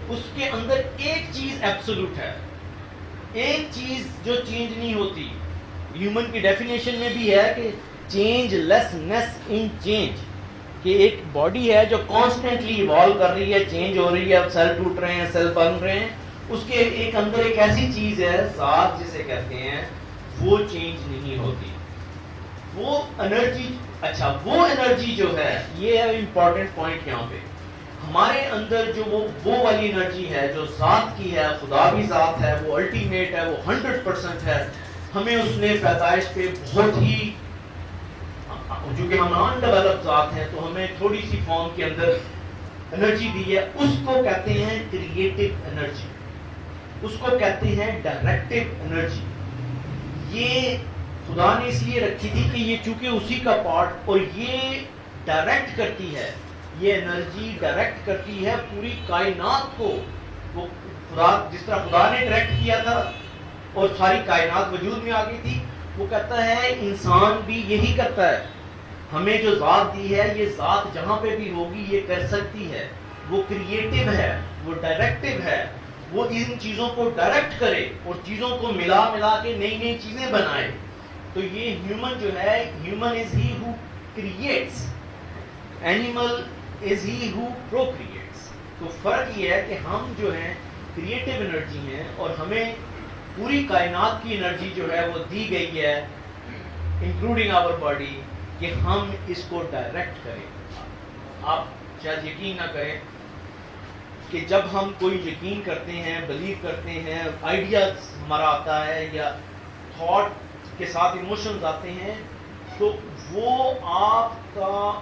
اس کے اندر ایک چیز ایبسولوٹ ہے, ایک چیز جو چینج نہیں ہوتی. ہیومن کی ڈیفینیشن میں بھی ہے کہ چینج لیسنس ان چینج, کہ ایک باڈی ہے جو کانسٹنٹلی ایوالو کر رہی ہے, چینج ہو رہی ہے, اب سیل ٹوٹ رہے ہیں, سیل بن رہے ہیں. اس کے ایک اندر ایک ایسی چیز ہے, ذات جسے کہتے ہیں, وہ چینج نہیں ہوتی. وہ انرجی, اچھا وہ انرجی جو ہے, یہ ہے امپورٹنٹ پوائنٹ یہاں پہ. ہمارے اندر جو وہ والی انرجی ہے جو ذات کی ہے, خدا بھی ذات ہے, وہ الٹیمیٹ ہے, وہ 100% ہے. ہمیں اس نے پیدائش پہ بہت ہی, چونکہ ہم نان ڈیولپ ذات ہیں تو ہمیں تھوڑی سی فارم کے اندر انرجی دی ہے. اس کو کہتے ہیں کریٹو انرجی, اس کو کہتے ہیں ڈائریکٹو انرجی. یہ خدا نے اس لیے رکھی تھی کہ یہ چونکہ اسی کا پارٹ, اور یہ ڈائریکٹ کرتی ہے, یہ انرجی ڈائریکٹ کرتی ہے پوری کائنات کو. وہ خدا جس طرح خدا نے ڈائریکٹ کیا تھا اور ساری کائنات وجود میں آ گئی تھی, وہ کہتا ہے انسان بھی یہی کرتا ہے. ہمیں جو ذات دی ہے, یہ ذات جہاں پہ بھی ہوگی یہ کر سکتی ہے. وہ کریٹو ہے, وہ ڈائریکٹو ہے, وہ ان چیزوں کو ڈائریکٹ کرے اور چیزوں کو ملا کے نئی نئی چیزیں بنائے. تو یہ ہیومن جو ہے, human is he who creates, animal is he who procreates. تو فرق یہ ہے کہ ہم جو ہیں کریٹو انرجی ہیں, اور ہمیں پوری کائنات کی انرجی جو ہے وہ دی گئی ہے, انکلوڈنگ آور باڈی, کہ ہم اس کو ڈائریکٹ کریں. آپ شاید یقین نہ کریں کہ جب ہم کوئی یقین کرتے ہیں, بلیو کرتے ہیں, آئیڈیا ہمارا آتا ہے یا تھاٹ کے ساتھ ایموشنز آتے ہیں, تو وہ آپ کا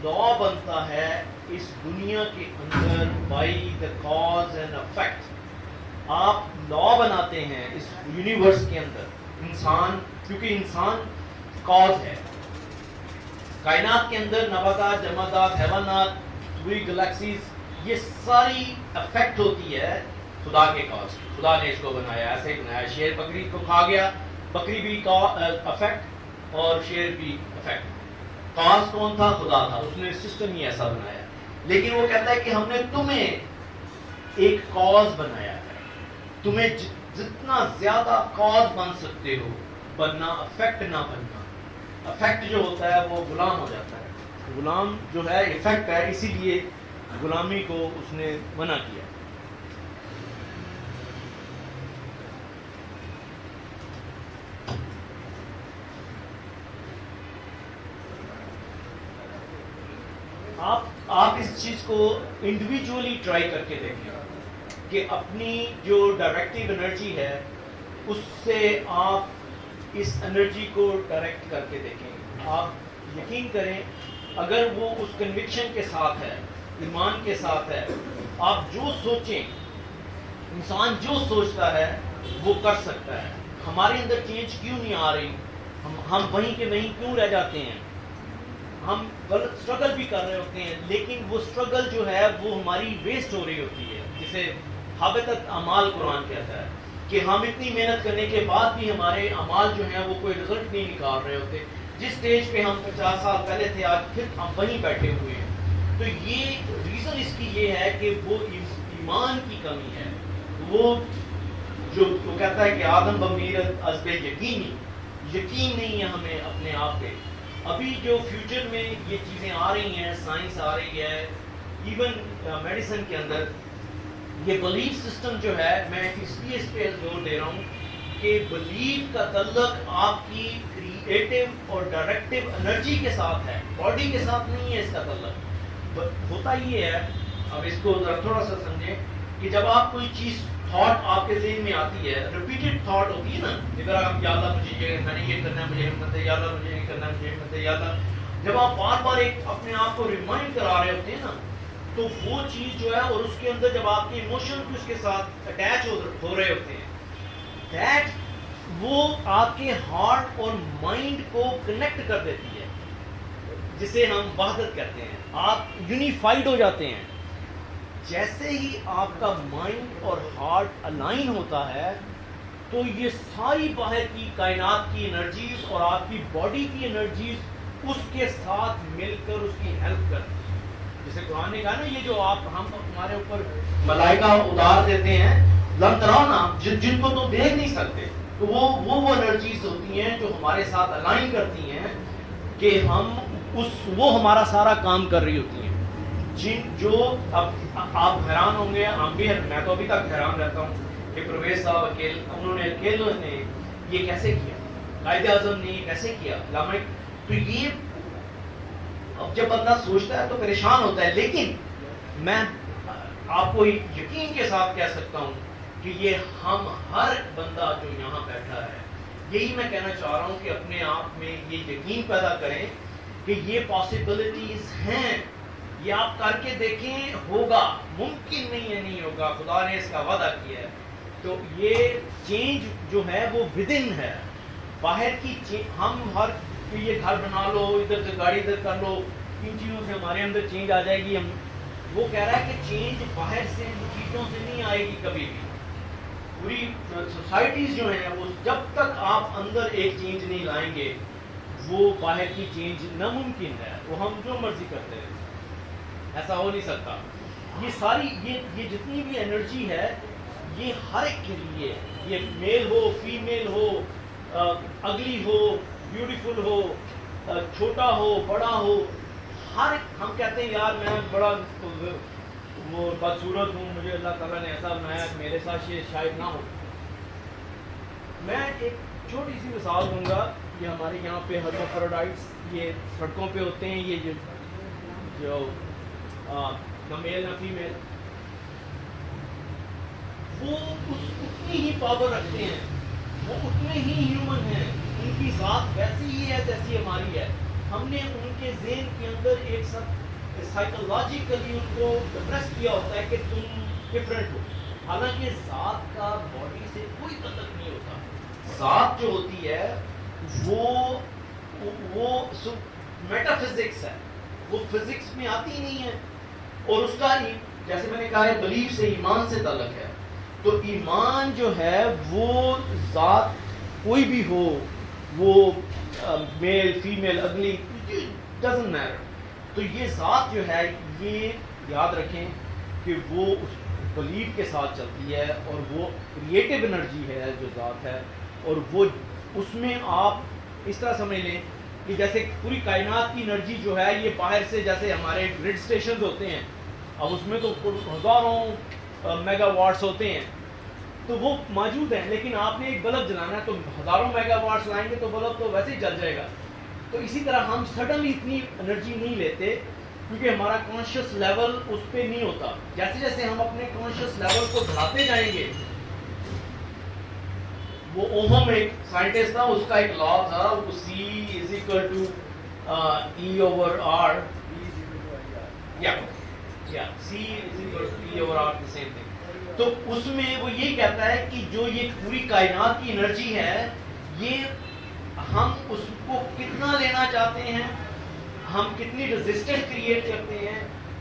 لا بنتا ہے اس دنیا کے اندر by the cause and effect. آپ لا بناتے ہیں اس یونیورس کے اندر. انسان, کیونکہ انسان کاز ہے, کائنات کے اندر نباتات, جمادات, حیوانات, پوری گلیکسیز, یہ ساری افیکٹ ہوتی ہے خدا کے کاز. خدا نے اس کو بنایا, ایسے ہی بنایا. شیر بکری کو کھا گیا, بکری بھی افیکٹ اور شیر بھی افیکٹ. کاز کون تھا؟ خدا تھا. اس نے سسٹم ہی ایسا بنایا. لیکن وہ کہتا ہے کہ ہم نے تمہیں ایک کاز بنایا ہے, تمہیں جتنا زیادہ کاز بن سکتے ہو بننا, افیکٹ نہ بننا. افیکٹ جو ہوتا ہے وہ غلام ہو جاتا ہے. غلام جو ہے افیکٹ ہے, اسی لیے غلامی کو اس نے منع کیا. آپ اس چیز کو انڈیویجولی ٹرائی کر کے دیکھیں کہ اپنی جو ڈائریکٹیو انرجی ہے اس سے آپ اس انرجی کو ڈائریکٹ کر کے دیکھیں. آپ یقین کریں, اگر وہ اس کنوکشن کے ساتھ ہے, ایمان کے ساتھ ہے, آپ جو سوچیں, انسان جو سوچتا ہے وہ کر سکتا ہے. ہمارے اندر چینج کیوں نہیں آ رہی؟ ہم وہیں کے وہیں کیوں رہ جاتے ہیں؟ ہم غلط اسٹرگل بھی کر رہے ہوتے ہیں, لیکن وہ اسٹرگل جو ہے وہ ہماری ویسٹ ہو رہی ہوتی ہے, جسے حابطت اعمال قرآن کہتا ہے کہ ہم اتنی محنت کرنے کے بعد بھی ہمارے اعمال جو ہیں وہ کوئی رزلٹ نہیں نکال رہے ہوتے. جس سٹیج پہ ہم 50 سال پہلے تھے, آج پھر ہم وہیں بیٹھے ہوئے ہیں. تو یہ ریزن اس کی یہ ہے کہ وہ ایمان کی کمی ہے. وہ جو کہتا ہے کہ آدم بمیرت از بے یقینی, یقین نہیں ہے ہمیں اپنے آپ پہ. ابھی جو فیوچر میں یہ چیزیں آ رہی ہیں, سائنس آ رہی ہے, ایون میڈیسن کے اندر یہ بلیف سسٹم جو ہے, میں اس لیے اس پہ زور دے رہا ہوں کہ بلیف کا تعلق آپ کی کریٹو اور ڈائریکٹو انرجی کے ساتھ ہے، باڈی کے ساتھ نہیں ہے اس کا تعلق. ہوتا یہ ہے، اب اس کو تھوڑا سا سمجھیں کہ جب آپ کوئی چیز تھاٹ آپ کے ذہن میں آتی ہے، ریپیٹڈ تھاٹ ہوتی ہے نا، اگر آپ یا اللہ مجھے یہ میں نے یہ کرنا ہے، مجھے ہمت ہے، یا اللہ مجھے یہ کرنا ہے، مجھے ہمت ہے، یا اللہ، جب آپ بار بار ایک اپنے آپ کو ریمائنڈ کرا رہے ہوتے ہیں نا، تو وہ چیز جو ہے، اور اس کے اندر جب آپ کے ایموشن بھی اس کے ساتھ اٹیچ ہو رہے ہوتے ہیں، دیٹ وہ آپ کے ہارٹ اور مائنڈ کو کنیکٹ کر دیتی ہے، جسے ہم وحدت کہتے ہیں. آپ یونیفائڈ ہو جاتے ہیں. جیسے ہی آپ کا مائنڈ اور ہارٹ الائن ہوتا ہے تو یہ ساری باہر کی کائنات کی انرجیز اور آپ کی باڈی کی انرجیز اس کے ساتھ مل کر اس کی ہیلپ کرتی ہیں. جیسے قرآن نے کہا نا، یہ جو آپ ہم ہمارے اوپر ملائکہ اتار دیتے ہیں، لم ترونا، جن کو تو دیکھ نہیں سکتے، تو وہ انرجیز ہوتی ہیں جو ہمارے ساتھ الائن کرتی ہیں کہ ہم وہ ہمارا سارا کام کر رہی ہوتی ہیں. جو اب آپ حیران ہوں گے، ہم بھی، میں تو ابھی تک حیران رہتا ہوں کہ پرویز صاحب انہوں نے یہ کیسے کیا، قائد اعظم نے یہ کیسے کیا، علامہ. تو یہ اب جب بندہ سوچتا ہے تو پریشان ہوتا ہے. لیکن میں آپ کو یقین کے ساتھ کہہ سکتا ہوں کہ یہ ہم ہر بندہ جو یہاں بیٹھا ہے، یہی میں کہنا چاہ رہا ہوں کہ اپنے آپ میں یہ یقین پیدا کریں کہ یہ پاسبلٹیز ہیں، یہ آپ کر کے دیکھیں، ہوگا. ممکن نہیں ہے نہیں ہوگا، خدا نے اس کا وعدہ کیا ہے. تو یہ چینج جو ہے وہ ود ان ہے، باہر کی ہم ہر یہ گھر بنا لو، ادھر سے گاڑی ادھر کر لو، ان چیزوں سے ہمارے اندر چینج آ جائے گی. وہ کہہ رہا ہے کہ چینج باہر سے چیزوں سے نہیں آئے گی کبھی بھی. پوری سوسائٹیز جو ہیں، وہ جب تک آپ اندر ایک چینج نہیں لائیں گے، وہ باہر کی چینج ناممکن ہے. وہ ہم جو مرضی کرتے ہیں، ایسا ہو نہیں سکتا. یہ ساری یہ جتنی بھی انرجی ہے، یہ ہر ایک کے لیے، یہ میل ہو، فیمیل ہو، اگلی ہو، بیوٹیفل ہو، چھوٹا ہو، بڑا ہو، ہر ایک. ہم کہتے ہیں یار میں بڑا وہ بدصورت ہوں، مجھے اللہ تعالیٰ نے ایسا بنایا، میرے ساتھ یہ شاید نہ ہو. میں ایک چھوٹی سی مثال دوں گا. یہ ہمارے یہاں پہ ہرمافروڈائٹس یہ سڑکوں پہ ہوتے ہیں، یہ جو نہ میل نہ فیمیل، وہ اتنی ہی پاور رکھتے ہیں، وہ اتنے ہی ہیومن ہیں، ان کی ذات ویسی ہی ہے جیسی ہماری ہے. ہم نے ان کے ذہن کے اندر ایک سائیکولوجیکلی ان کو ڈپریس کیا ہوتا ہے کہ تم ڈفرینٹ ہو، حالانکہ ذات کا باڈی سے کوئی تعلق نہیں ہوتا. ذات جو ہوتی ہے وہ میٹا فزکس ہے، وہ فزکس میں آتی ہی نہیں ہے. اور اس کا جیسے میں نے کہا ہے بلیف سے، ایمان سے تعلق ہے. تو ایمان جو ہے وہ ذات کوئی بھی ہو، وہ میل فیمیل اگلی، ڈزنٹ میٹر. تو یہ ذات جو ہے، یہ یاد رکھیں کہ وہ اس بلیف کے ساتھ چلتی ہے، اور وہ کریٹو انرجی ہے جو ذات ہے. اور وہ اس میں آپ اس طرح سمجھ لیں کہ جیسے پوری کائنات کی انرجی جو ہے، یہ باہر سے، جیسے ہمارے گریڈ اسٹیشنز ہوتے ہیں، اب اس میں تو ہزاروں میگا واٹس ہوتے ہیں، تو وہ موجود ہیں. لیکن آپ نے ایک بلب جلانا ہے تو ہزاروں میگا واٹس لائیں گے تو بلب تو ویسے ہی جل جائے گا. تو اسی طرح ہم سڈنلی اتنی انرجی نہیں لیتے، کیونکہ ہمارا کانشیس لیول اس پہ نہیں ہوتا. جیسے جیسے ہم اپنے کانشیس لیول کو بڑھاتے جائیں گے، وہ اوہم ایک سائنٹسٹ تھا، اس کا ایک لا تھا، وہ C=E/R. C=E/R the same thing. تو اس میں وہ یہ کہتا ہے کہ جو یہ پوری کائنات کی انرجی ہے، یہ ہم اس کو کتنا لینا چاہتے ہیں، ہم کتنی ریزسٹنس کریٹ کرتے ہیں،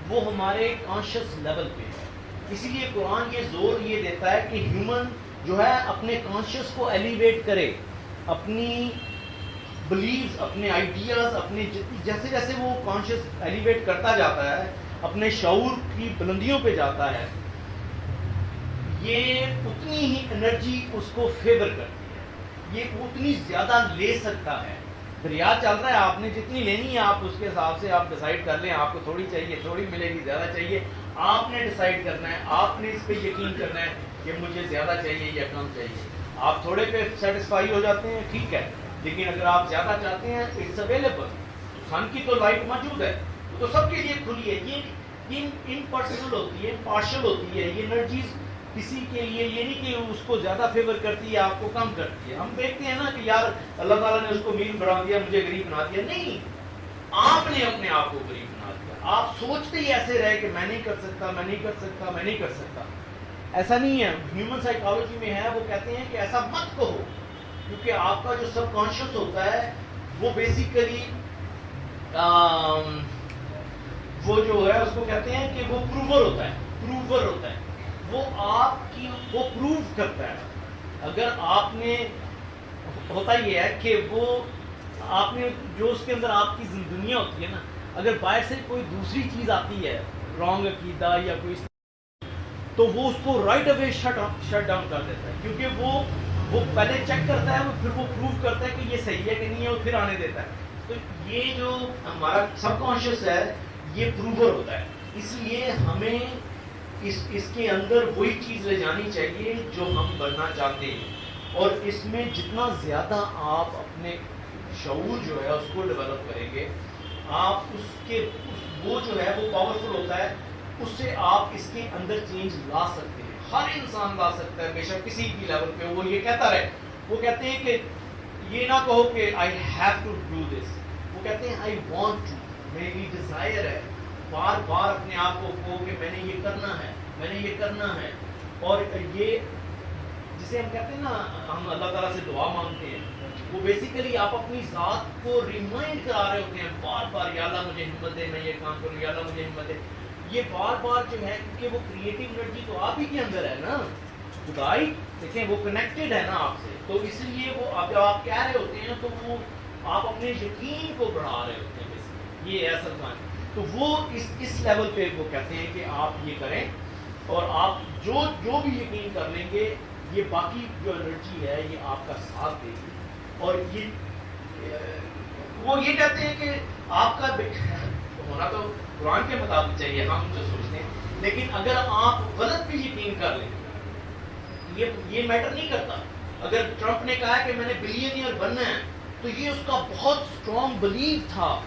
وہ ہمارے کانشیس لیول پہ ہے. اسی لیے قرآن یہ زور یہ دیتا ہے کہ ہیومن جو ہے اپنے کانشیس کو ایلیویٹ کرے، اپنی بلیوز، اپنے آئیڈیاز، اپنے جیسے جیسے وہ کانشیس ایلیویٹ کرتا جاتا ہے، اپنے شعور کی بلندیوں پہ جاتا ہے، یہ اتنی ہی انرجی اس کو فیور کرتی ہے، یہ اتنی زیادہ لے سکتا ہے. دریا چل رہا ہے، آپ نے جتنی لینی ہے آپ اس کے حساب سے آپ ڈیسائیڈ کر لیں، آپ کو تھوڑی چاہیے، تھوڑی ملے گی، زیادہ چاہیے، آپ نے ڈیسائیڈ کرنا ہے، آپ نے اس پہ یقین کرنا ہے کہ مجھے زیادہ چاہیے یا کم چاہیے. آپ تھوڑے پہ سیٹسفائی ہو جاتے ہیں ٹھیک ہے, لیکن اگر آپ زیادہ چاہتے ہیں اٹس اویلیبل. سن کی تو لائٹ موجود ہے, تو سب کے لیے کھلی ہے. یہ امپرسنل ہوتی ہے, پارشل ہوتی ہے. یہ انرجیز کسی کے لیے یہ نہیں کہ اس کو زیادہ فیور کرتی ہے آپ کو کم کرتی ہے. ہم دیکھتے ہیں نا کہ یار اللہ تعالیٰ نے اس کو امیر بنا دیا, مجھے غریب بنا دیا. نہیں, آپ نے اپنے آپ کو غریب بنا دیا. آپ سوچتے ہی ایسے رہے کہ میں نہیں کر سکتا, میں نہیں کر سکتا, میں نہیں کر سکتا. ایسا نہیں ہے. ہیومن سائیکالوجی میں ہے, وہ کہتے ہیں کہ ایسا مت کہو, کیونکہ آپ کا جو سب کانشیس ہوتا ہے وہ بیسیکلی وہ جو ہے اس کو کہتے ہیں کہ وہ پروور ہوتا ہے. پروور ہوتا ہے, وہ آپ کی وہ پروو کرتا ہے. اگر آپ نے, ہوتا یہ ہے کہ وہ آپ نے جو اس کے اندر آپ کی دنیا ہوتی ہے نا, اگر باہر سے کوئی دوسری چیز آتی ہے, رانگ عقیدہ یا کوئی, تو وہ اس کو رائٹ اوے شٹ ڈاؤن کر دیتا ہے. کیونکہ وہ پہلے چیک کرتا ہے, پھر وہ پروو کرتا ہے کہ یہ صحیح ہے کہ نہیں ہے, اور پھر آنے دیتا ہے. تو یہ جو ہمارا سب کانشیس ہے یہ پروور ہوتا ہے. اس لیے ہمیں اس کے اندر وہی چیز لے جانی چاہیے جو ہم بننا چاہتے ہیں. اور اس میں جتنا زیادہ آپ اپنے شعور جو ہے اس کو ڈیولپ کریں گے, آپ وہ جو ہے وہ پاورفل ہوتا ہے, اس سے آپ اس کے اندر چینج لا سکتے ہیں. ہر انسان لا سکتا ہے, بے شک کسی بھی لیول پہ وہ یہ کہتا رہے. وہ کہتے ہیں کہ یہ نہ کہو کہ I have to do this, وہ کہتے ہیں آئی وانٹ ٹو, میری ڈیزائر ہے. بار بار اپنے آپ کو کہو کہ میں نے یہ کرنا ہے, میں نے یہ کرنا ہے. اور یہ جسے ہم کہتے ہیں نا, ہم اللہ تعالیٰ سے دعا مانگتے ہیں, وہ بیسیکلی آپ اپنی ذات کو ریمائنڈ کرا رہے ہوتے ہیں بار بار, یا اللہ مجھے ہمت دے, میں یہ کام کروں, یا اللہ مجھے ہمت دے. یہ بار بار جو ہے, کیونکہ وہ کریٹو انرجی تو آپ ہی کے اندر ہے نا, خدائی دیکھیں وہ کنیکٹڈ ہے نا آپ سے. تو اس لیے وہ اب جب آپ کہہ رہے ہوتے ہیں تو وہ آپ اپنے یقین کو بڑھا رہے ہوتے ہیں بیسیکلی. یہ اصل بات. تو وہ اس لیول پہ وہ کہتے ہیں کہ آپ یہ کریں, اور آپ جو بھی یقین کر لیں گے, یہ باقی جو انرجی ہے یہ آپ کا ساتھ دے گی. اور وہ یہ کہتے ہیں کہ آپ کا ہونا تو قرآن کے مطابق چاہیے, ہم جو سوچتے ہیں, لیکن اگر آپ غلط بھی یقین کر لیں, یہ میٹر نہیں کرتا. اگر ٹرمپ نے کہا کہ میں نے بلینئر بننا ہے, تو یہ اس کا بہت اسٹرانگ بلیف تھا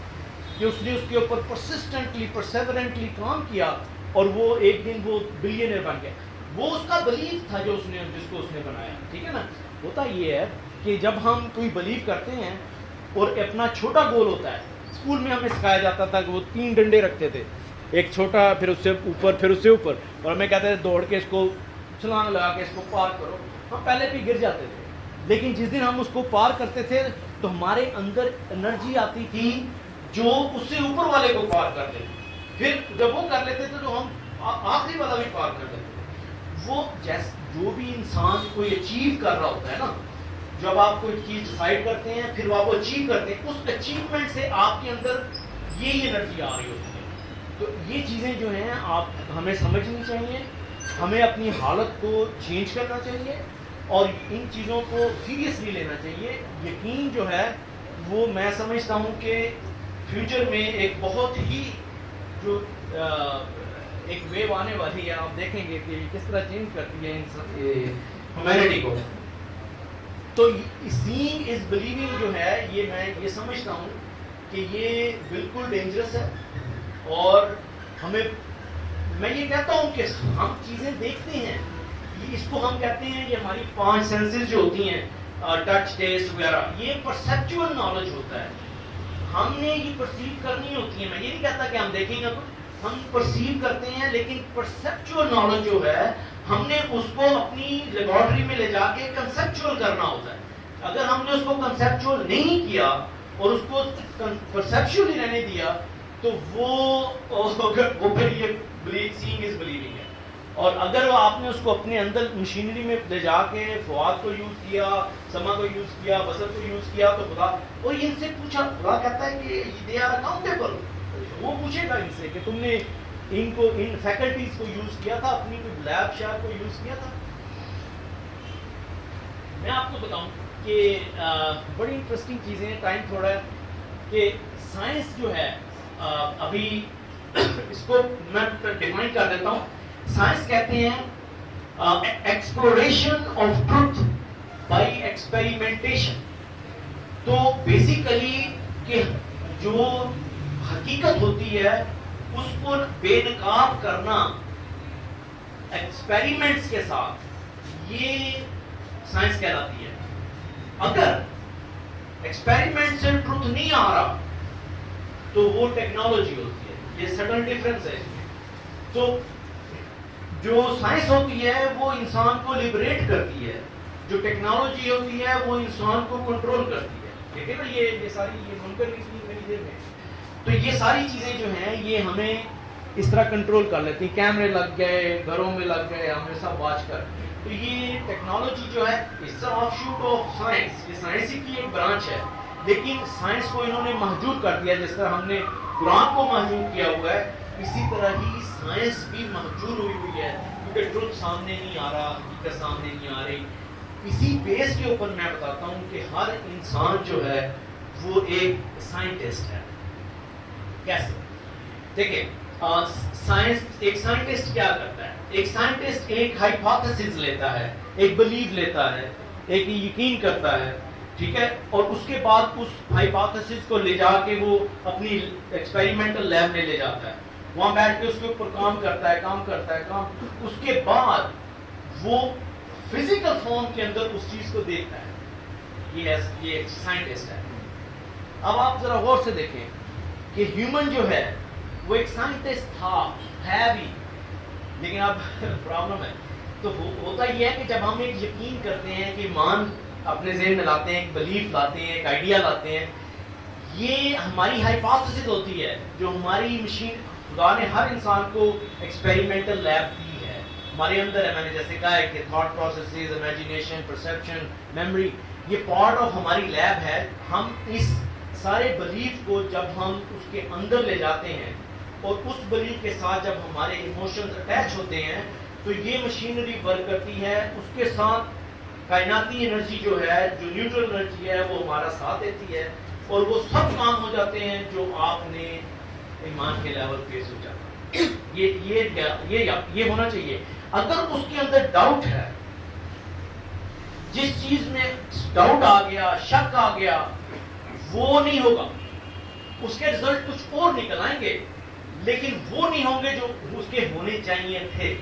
کہ اس نے اس کے اوپر پرسسٹنٹلی پرسیورنٹلی کام کیا, اور وہ ایک دن وہ بلینئر بن گیا. وہ اس کا بلیف تھا جس کو اس نے بنایا. ٹھیک ہے نا. ہوتا یہ ہے کہ جب ہم کوئی بلیف کرتے ہیں اور اپنا چھوٹا گول ہوتا ہے, اسکول میں ہمیں سکھایا جاتا تھا کہ وہ 3 ڈنڈے رکھتے تھے, ایک چھوٹا, پھر اس سے اوپر, پھر اس سے اوپر, اور ہمیں کہتے تھے دوڑ کے اس کو چھلانگ لگا کے اس کو پار کرو. ہم پہلے بھی گر جاتے تھے, لیکن جس دن ہم اس کو پار کرتے تھے تو ہمارے اندر انرجی آتی تھی جو اس سے اوپر والے کو پار کر لیتے. پھر جب وہ کر لیتے تھے تو ہم آخری والا بھی پار کر لیتے تھے. وہ جو بھی انسان کوئی اچیو کر رہا ہوتا ہے نا, جب آپ کوئی چیز ڈیسائیڈ کرتے ہیں پھر وہ آپ اچیو کرتے ہیں, اس اچیومنٹ سے آپ کے اندر یہ انرجی آ رہی ہوتی ہے. تو یہ چیزیں جو ہیں آپ ہمیں سمجھنی چاہیے, ہمیں اپنی حالت کو چینج کرنا چاہیے, اور ان چیزوں کو سیریسلی لینا چاہیے. یقین جو ہے وہ میں سمجھتا ہوں کہ فیوچر میں ایک بہت ہی جو ایک ویو آنے والی ہے, آپ دیکھیں گے کہ کس طرح چینج کرتی ہے ہیومینٹی کو. تو سینگ از بلیونگ جو ہے, یہ میں یہ سمجھتا ہوں کہ یہ بالکل ڈینجرس ہے. اور میں یہ کہتا ہوں کہ ہم چیزیں دیکھتے ہیں, اس کو ہم کہتے ہیں کہ ہماری 5 سینسز جو ہوتی ہیں, ٹچ, ٹیسٹ وغیرہ, یہ پرسیپچول نالج ہوتا ہے. ہم نے یہ پرسیو کرنی ہوتی ہے. میں یہ نہیں کہتا کہ ہم دیکھیں گے, تو ہم پرسیو کرتے ہیں, لیکن پرسیپچول نالج جو ہے ہم نے اس کو اپنی لیبارٹری میں لے جا کے کنسیپچول کرنا ہوتا ہے. اگر ہم نے اس کو کنسیپچول نہیں کیا اور اس کو پرسیپچولی رہنے دیا, تو وہ پھر یہ سینگ از بلیونگ ہے. اور اگر آپ نے اس کو اپنے اندر مشینری میں لے جا کے فؤاد کو یوز کیا, سما کو یوز کیا, بصر کو یوز کیا, تو خدا, اور ان سے پوچھا, خدا کہتا ہے کہ دے آر اکاؤنٹیبل. وہ پوچھے گا ان سے کہ تم نے ان فیکلٹیز کو یوز کیا تھا, اپنی کوئی لیب شیب کو یوز کیا تھا. میں آپ کو بتاؤں کہ بڑی انٹرسٹنگ چیزیں ہیں, ٹائم تھوڑا ہے, کہ سائنس جو ہے ابھی اس کو میں ڈیفائن کر دیتا ہوں. سائنس کہتے ہیں exploration of truth by experimentation. تو بیسیکلی کہ جو حقیقت ہوتی ہے اس کو بے نقاب کرنا ایکسپیریمنٹس کے ساتھ، یہ سائنس کہلاتی ہے. اگر ایکسپیریمنٹ سے ٹروتھ نہیں آ رہا تو وہ ٹیکنالوجی ہوتی ہے. یہ سٹل ڈفرنس ہے اس میں. تو جو سائنس ہوتی ہے وہ انسان کو لبریٹ کرتی ہے، جو ٹیکنالوجی ہوتی ہے وہ انسان کو کنٹرول کرتی ہے. ٹھیک ہے نا؟ یہ ساری یہ منکر نہیں میری دیر میں. تو یہ ساری چیزیں جو ہیں یہ ہمیں اس طرح کنٹرول کر لیتی ہیں. کیمرے لگ گئے، گھروں میں لگ گئے، ہمیں سب واچ کر. تو یہ ٹیکنالوجی جو ہے اس آف شوٹ آف سائنس، یہ سائنس کی ایک برانچ ہے. لیکن سائنس کو انہوں نے محدود کر دیا. جس طرح ہم نے قرآن کو محدود کیا ہوا ہے، اسی طرح ہی سائنس بھی محدود ہوئی ہے، کیونکہ ٹروتھ سامنے نہیں آ رہا، حقیقت سامنے نہیں آ رہی. اسی بیس کے اوپر میں بتاتا ہوں کہ ہر انسان جو ہے وہ ایک سائنٹسٹ ہے. کیسے؟ دیکھیں، سائنس، ایک سائنٹسٹ کیا کرتا ہے؟ ایک سائنٹسٹ ایک ہائپوتھیسس لیتا ہے، ایک بلیف لیتا ہے، ایک یقین کرتا ہے. ٹھیک ہے؟ اور اس کے بعد اس ہائپوتھیسس کو لے جا کے وہ اپنی ایکسپیریمنٹل لیب میں لے جاتا ہے. وہاں بیٹھ کے اس کے اوپر کام کرتا ہے. اس کے بعد وہ فزیکل فارم کے اندر اس چیز کو دیکھتا ہے. یہ ایک سائنٹسٹ ہے. اب آپ ذرا غور سے دیکھیں کہ ہیومن جو ہے وہ ایک سائنٹسٹ تھا، ہے بھی، لیکن اب پرابلم ہے. تو ہوتا یہ ہے کہ جب ہم ایک یقین کرتے ہیں، کہ مان اپنے ذہن میں لاتے ہیں، ایک بلیف لاتے ہیں، ایک آئیڈیا لاتے ہیں، یہ ہماری ہائپوتھیسس ہوتی ہے جو ہماری مشین، خدا نے ہر انسان کو ایکسپیریمنٹل لیب دی ہے، ہمارے اندر ہے. میں نے جیسے کہا ہے کہ thought processes, imagination, perception, memory, یہ پارٹ آف ہماری لیب ہے. ہم اس سارے بلیف کو جب ہم اس کے اندر لے جاتے ہیں اور اس بلیف کے ساتھ جب ہمارے ایموشنز اٹیچ ہوتے ہیں تو یہ مشینری ورک کرتی ہے. اس کے ساتھ کائناتی انرجی جو ہے، جو نیوٹرل انرجی ہے، وہ ہمارا ساتھ دیتی ہے اور وہ سب کام ہو جاتے ہیں جو آپ نے ایمان کے لیول پہ سوچا. یہ ہونا چاہیے. اگر اس کے اندر ڈاؤٹ ہے، جس چیز میں ڈاؤٹ آ گیا، شک آ گیا، وہ نہیں ہوگا. اس کے رزلٹ کچھ اور نکل آئیں گے لیکن وہ نہیں ہوں گے جو اس کے ہونے چاہیے تھے.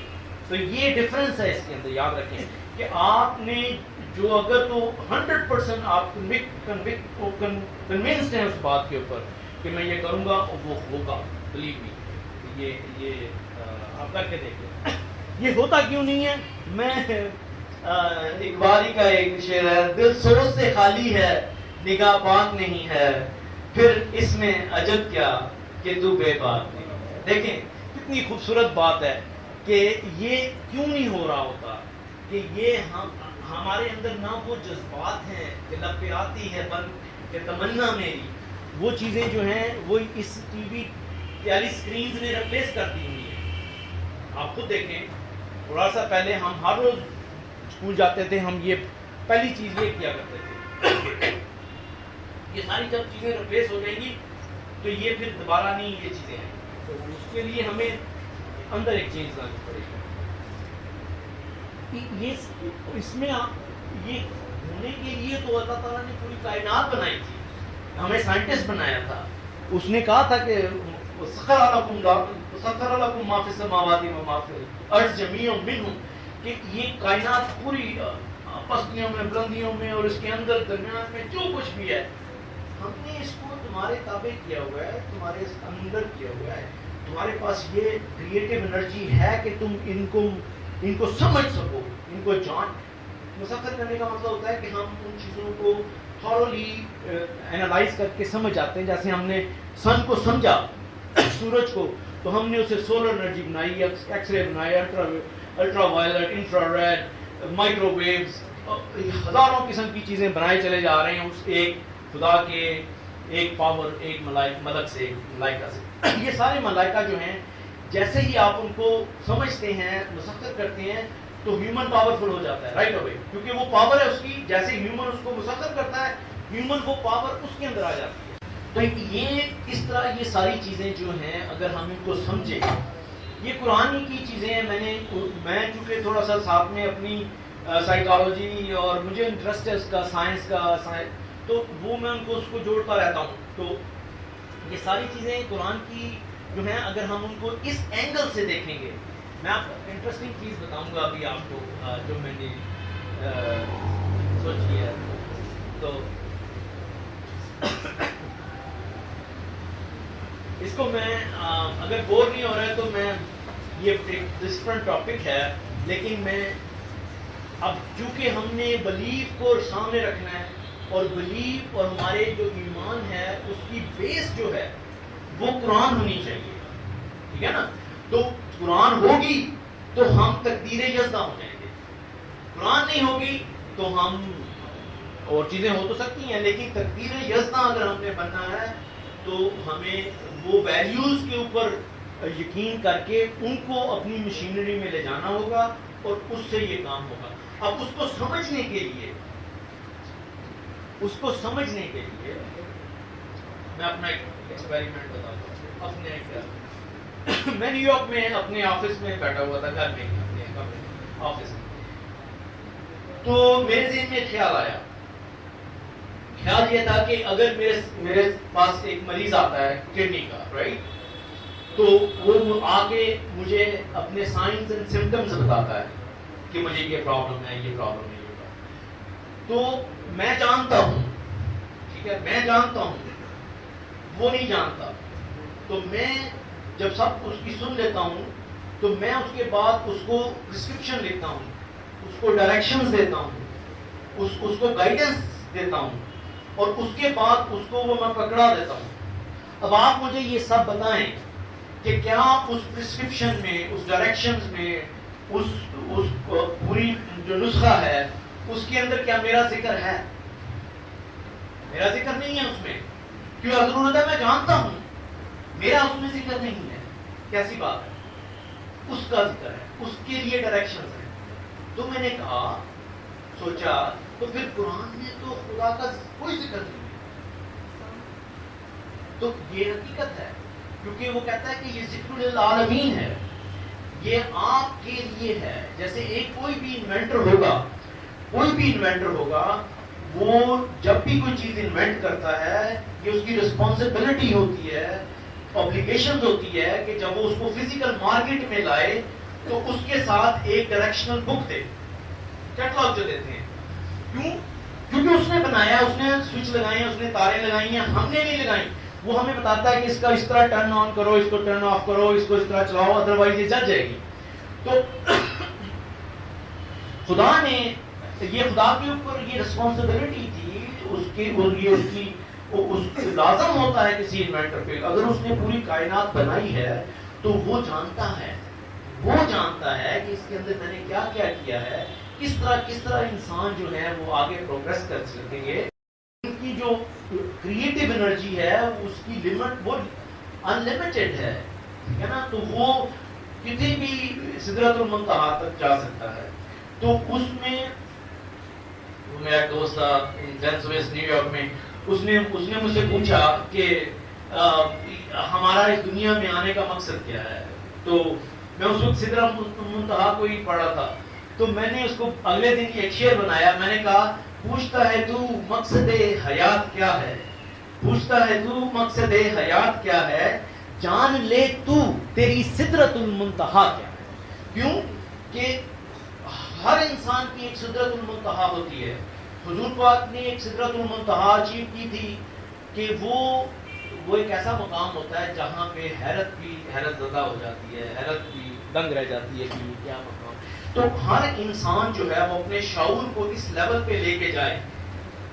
تو یہ ڈفرنس ہے اس کے اندر. یاد رکھیں کہ آپ نے جو اگر تو 100% آپ کنوینسڈ ہیں اس بات کے اوپر کہ میں یہ کروں گا اور وہ ہوگا، بلیو می. یہ آپ کر کے دیکھیں. یہ ہوتا کیوں نہیں ہے؟ میں اقبال کا ایک شعر ہے، دل سوچ سے خالی ہے، نگاہ پاک نہیں ہے، پھر اس میں عجب کیا کہ تو بے باک نہیں. دیکھیں کتنی خوبصورت بات ہے کہ یہ کیوں نہیں ہو رہا ہوتا، کہ یہ ہمارے اندر نہ وہ جذبات ہیں کہ لب پہ آتی ہے بن کہ تمنا میری، وہ چیزیں جو ہیں وہ اس ٹی وی پیاری اسکرینز نے ریپلیس کر دی ہوئی ہیں. آپ خود دیکھیں، تھوڑا سا پہلے ہم ہر روز اسکول جاتے تھے، ہم یہ پہلی چیز یہ کیا کرتے تھے. یہ ساری جب چیزیں ریپلیس ہو جائیں گی تو یہ پھر دوبارہ نہیں یہ چیزیں ہیں. تو اس کے لیے ہمیں اندر ایک چینج لانی پڑے گی. اس میں یہ ہونے کے لیے تو اللہ تعالیٰ نے پوری کائنات بنائی تھی، ہمیں سائنٹسٹ بنایا تھا. اس نے کہا تھا کہ سخر لکم ما فی السماوات و ما فی الارض جمیعا منہ، کہ یہ کائنات پوری پستیوں میں، بلندیوں میں اور اس کے اندر درمیان میں جو کچھ بھی ہے، ہم نے اس کو تمہارے تابع کیا ہوا ہے، تمہارے اندر کیا ہوا ہے. تمہارے پاس یہ کریٹو انرجی ہے کہ تم ان کو سمجھ سکو، ان کو جان. مسخر کرنے کا مطلب ہوتا ہے کہ ہم ان چیزوں کو تھوڑی اینالائز کر کے سمجھ جاتے ہیں. جیسے ہم نے سن کو سمجھا، سورج کو، تو ہم نے اسے سولر انرجی بنائی، ایکس رے بنائی، ultraviolet, infrared, microwaves, ہزاروں قسم کی چیزیں بنائے چلے جا رہے ہیں اس ایک خدا کے ایک پاور، ایک ملک سے، ایک ملائکہ سے. یہ سارے ملائکہ جو ہیں جیسے ہی آپ ان کو سمجھتے ہیں، مسخر کرتے ہیں، تو ہیومن پاورفل ہو جاتا ہے رائٹ اوے، کیونکہ وہ پاور ہے اس کی. جیسے ہیومن اس کو مسخر کرتا ہے، ہیومن وہ پاور اس کے اندر آ جاتی ہے. تو یہ اس طرح یہ ساری چیزیں جو ہیں اگر ہم ان کو سمجھیں، یہ قرآن کی چیزیں ہیں. میں چونکہ تھوڑا سا ساتھ میں اپنی سائیکالوجی اور مجھے انٹرسٹ ہے اس کا سائنس کا تو وہ میں ان کو اس کو جوڑتا رہتا ہوں. تو یہ ساری چیزیں قرآن کی جو ہیں اگر ہم ان کو اس اینگل سے دیکھیں گے. میں آپ کو انٹرسٹنگ چیز بتاؤں گا ابھی آپ کو جو میں نے سوچی ہے. تو اس کو میں اگر بور نہیں ہو رہا ہے تو میں یہ ایک ڈفرنٹ ٹاپک ہے لیکن میں اب چونکہ ہم نے بلیف کو سامنے رکھنا ہے اور بلیف اور ہمارے جو ایمان ہے اس کی بیس جو ہے وہ قرآن ہونی چاہیے. ٹھیک ہے نا. تو قرآن ہوگی تو ہم تقدیر یزدہ ہو جائیں گے. قرآن نہیں ہوگی تو ہم اور چیزیں ہو تو سکتی ہیں لیکن تقدیر یزدہ اگر ہم نے بننا ہے تو ہمیں وہ ویلیوز کے اوپر یقین کر کے ان کو اپنی مشینری میں لے جانا ہوگا اور اس سے یہ کام ہوگا. اب اس کو سمجھنے کے لیے میں اپنا ایک ایکسپیریمنٹ بتاتا ہوں. میں نیو یارک میں اپنے آفس میں بیٹھا ہوا تھا, گھر میں اپنے آفس میں. تو میرے ذہن میں خیال یہ تھا کہ اگر میرے پاس ایک مریض آتا ہے کڈنی کا, رائٹ, تو وہ آ کے مجھے اپنے سائنس اینڈ سمٹمز بتاتا ہے کہ مجھے یہ پرابلم ہے, یہ پرابلم ہے, یہ پرابلم. تو میں جانتا ہوں, ٹھیک ہے, میں جانتا ہوں, وہ نہیں جانتا. تو میں جب سب اس کی سن لیتا ہوں تو میں اس کے بعد اس کو پرسکرپشن لکھتا ہوں, اس کو ڈائریکشنز دیتا ہوں, اس کو گائیڈنس دیتا ہوں اور اس کے بعد اس کو وہ میں پکڑا دیتا ہوں. اب آپ مجھے یہ سب بتائیں کہ کیا اس پرسکرپشن میں, اس ڈائریکشنز میں, اس پوری جو نسخہ ہے اس کے اندر کیا میرا ذکر ہے؟ میرا ذکر نہیں ہے اس میں. کیوں ضرورت ہے؟ میں جانتا ہوں میرا اس میں ذکر نہیں ہے. کیسی بات ہے؟ اس کا ذکر ہے, اس کے لیے ڈائریکشنز ہیں. تو میں نے کہا, سوچا, تو پھر قرآن میں تو خدا کا کوئی ذکر نہیں ہے. تو یہ حقیقت ہے کیونکہ وہ کہتا ہے کہ یہ ذکر للعالمین ہے, یہ آپ کے لیے ہے. جیسے ایک کوئی بھی انوینٹر ہوگا وہ جب بھی کوئی چیز انوینٹ کرتا ہے یہ اس کی رسپانسبلٹی ہوتی ہے, اوبلیگیشن ہوتی ہے کہ جب وہ اس کو فزیکل مارکیٹ میں لائے تو اس کے ساتھ ایک ڈائریکشنل بک دے, کیٹلاگ جو دیتے ہیں. کیوں؟ کیونکہ اس نے بنایا, اس نے سوئچ لگائی ہیں, اس نے تاریں لگائی ہیں, ہم نے نہیں لگائی. وہ ہمیں بتاتا ہے کہ اس کا اس طرح ٹرن آن کرو, اس کو ٹرن آف کرو, اس کو اس طرح چلاؤ, ادروائز یہ جل جائے گی. تو خدا نے یہ خدا کے اوپر یہ رسپانسبلٹی تھی, اس لازم ہوتا ہے کسی انوینٹر پہ, اگر اس نے پوری کائنات بنائی ہے تو وہ جانتا ہے کہ اس کے اندر میں نے کیا کیا کیا ہے, کس طرح انسان جو ہے وہ آگے پروگریس کر سکیں گے. ان کی جو کریٹو انرجی ہے اس کی لمٹ وہ انلمیٹڈ ہے, ٹھیک ہے نا. تو وہ کسی بھی سدرۃ المنتہا تک جا سکتا ہے. تو اس میں میرا دوست تھا نیو یارک میں, اس نے مجھ سے پوچھا کہ ہمارا اس دنیا میں آنے کا مقصد کیا ہے. تو میں اس وقت سدرۃ المنتہا کو ہی پڑھا تھا. تو میں نے اس کو اگلے دن ایک شعر بنایا. میں نے کہا, پوچھتا ہے تو مقصد حیات کیا ہے, پوچھتا ہے تو مقصد حیات کیا ہے, جان لے تو تیری سدرۃ المنتہا کیا ہے. کیوں کہ ہر انسان کی ایک سدرۃ المنتہا ہوتی ہے. حضور پاک نے ایک سدرۃ المنتہا اچیو کی تھی کہ وہ ایک ایسا مقام ہوتا ہے جہاں پہ حیرت زدہ ہو جاتی ہے, حیرت بھی دنگ رہ جاتی ہے کہ یہ کیا مقام. تو ہر انسان جو ہے وہ اپنے شعور کو اس لیول پہ لے کے جائے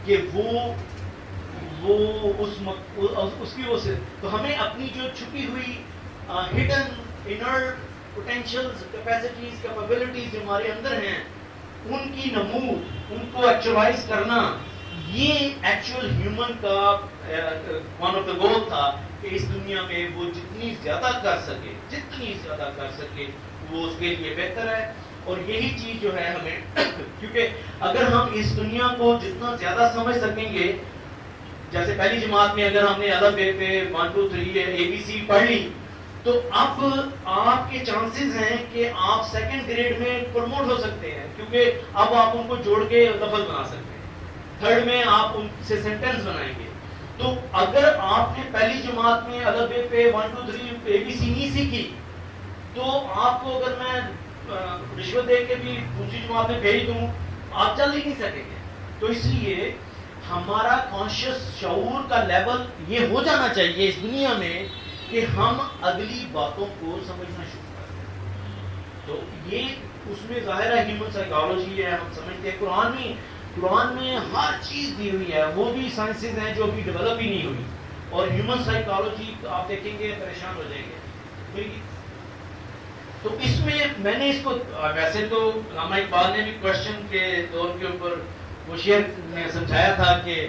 کہ وہ اس کی وہ سے. تو ہمیں اپنی جو چھپی ہوئی hidden inner potentials, capacities, capabilities جو ہمارے اندر ہیں ان کی نمود, ان کو ایکچولائز کرنا, یہ ایکچوئل ہیومن کا ون آف دا گول تھا کہ اس دنیا میں وہ جتنی زیادہ کر سکے وہ اس کے لیے بہتر ہے. اور یہی چیز جو ہے ہمیں کیونکہ اگر ہم اس دنیا کو جتنا زیادہ سمجھ سکیں گے, جیسے پہلی جماعت میں اگر ہم نے الف بے پہ 1 2 3 ABC پڑھ لی تو اب آپ کے چانسز ہیں کہ آپ سیکنڈ گریڈ میں پروموٹ ہو سکتے ہیں، کیونکہ اب آپ ان کو جوڑ کے لفظ بنا سکتے ہیں، تھرڈ میں آپ ان سے سینٹنس بنائیں گے. تو اگر آپ نے پہلی جماعت میں الف ب پہ 1 2 3 ABC نہیں سیکھی تو آپ کو اگر میں رشوت دے کے بھی دوسری جماعت میں بھیج دوں آپ چل ہی نہیں سکیں گے. تو اس لیے ہمارا کانشیس شعور کا لیول یہ ہو جانا چاہیے اس دنیا میں کہ ہم اگلی باتوں کو سمجھنا شروع کریں. تو یہ اس میں ظاہر ہے ہیومن سائیکالوجی ہے، ہم سمجھتے ہیں قرآن میں ہر چیز دی ہوئی ہے، وہ بھی سائنسز ہیں جو ابھی ڈیولپ ہی نہیں ہوئی، اور ہیومن سائیکالوجی آپ دیکھیں گے پریشان ہو جائیں گے. تو اس میں نے اس کو ویسے تو علامہ اقبال نے بھی کوشچن کے دور کے اوپر وہ شعر نے سمجھایا تھا کہ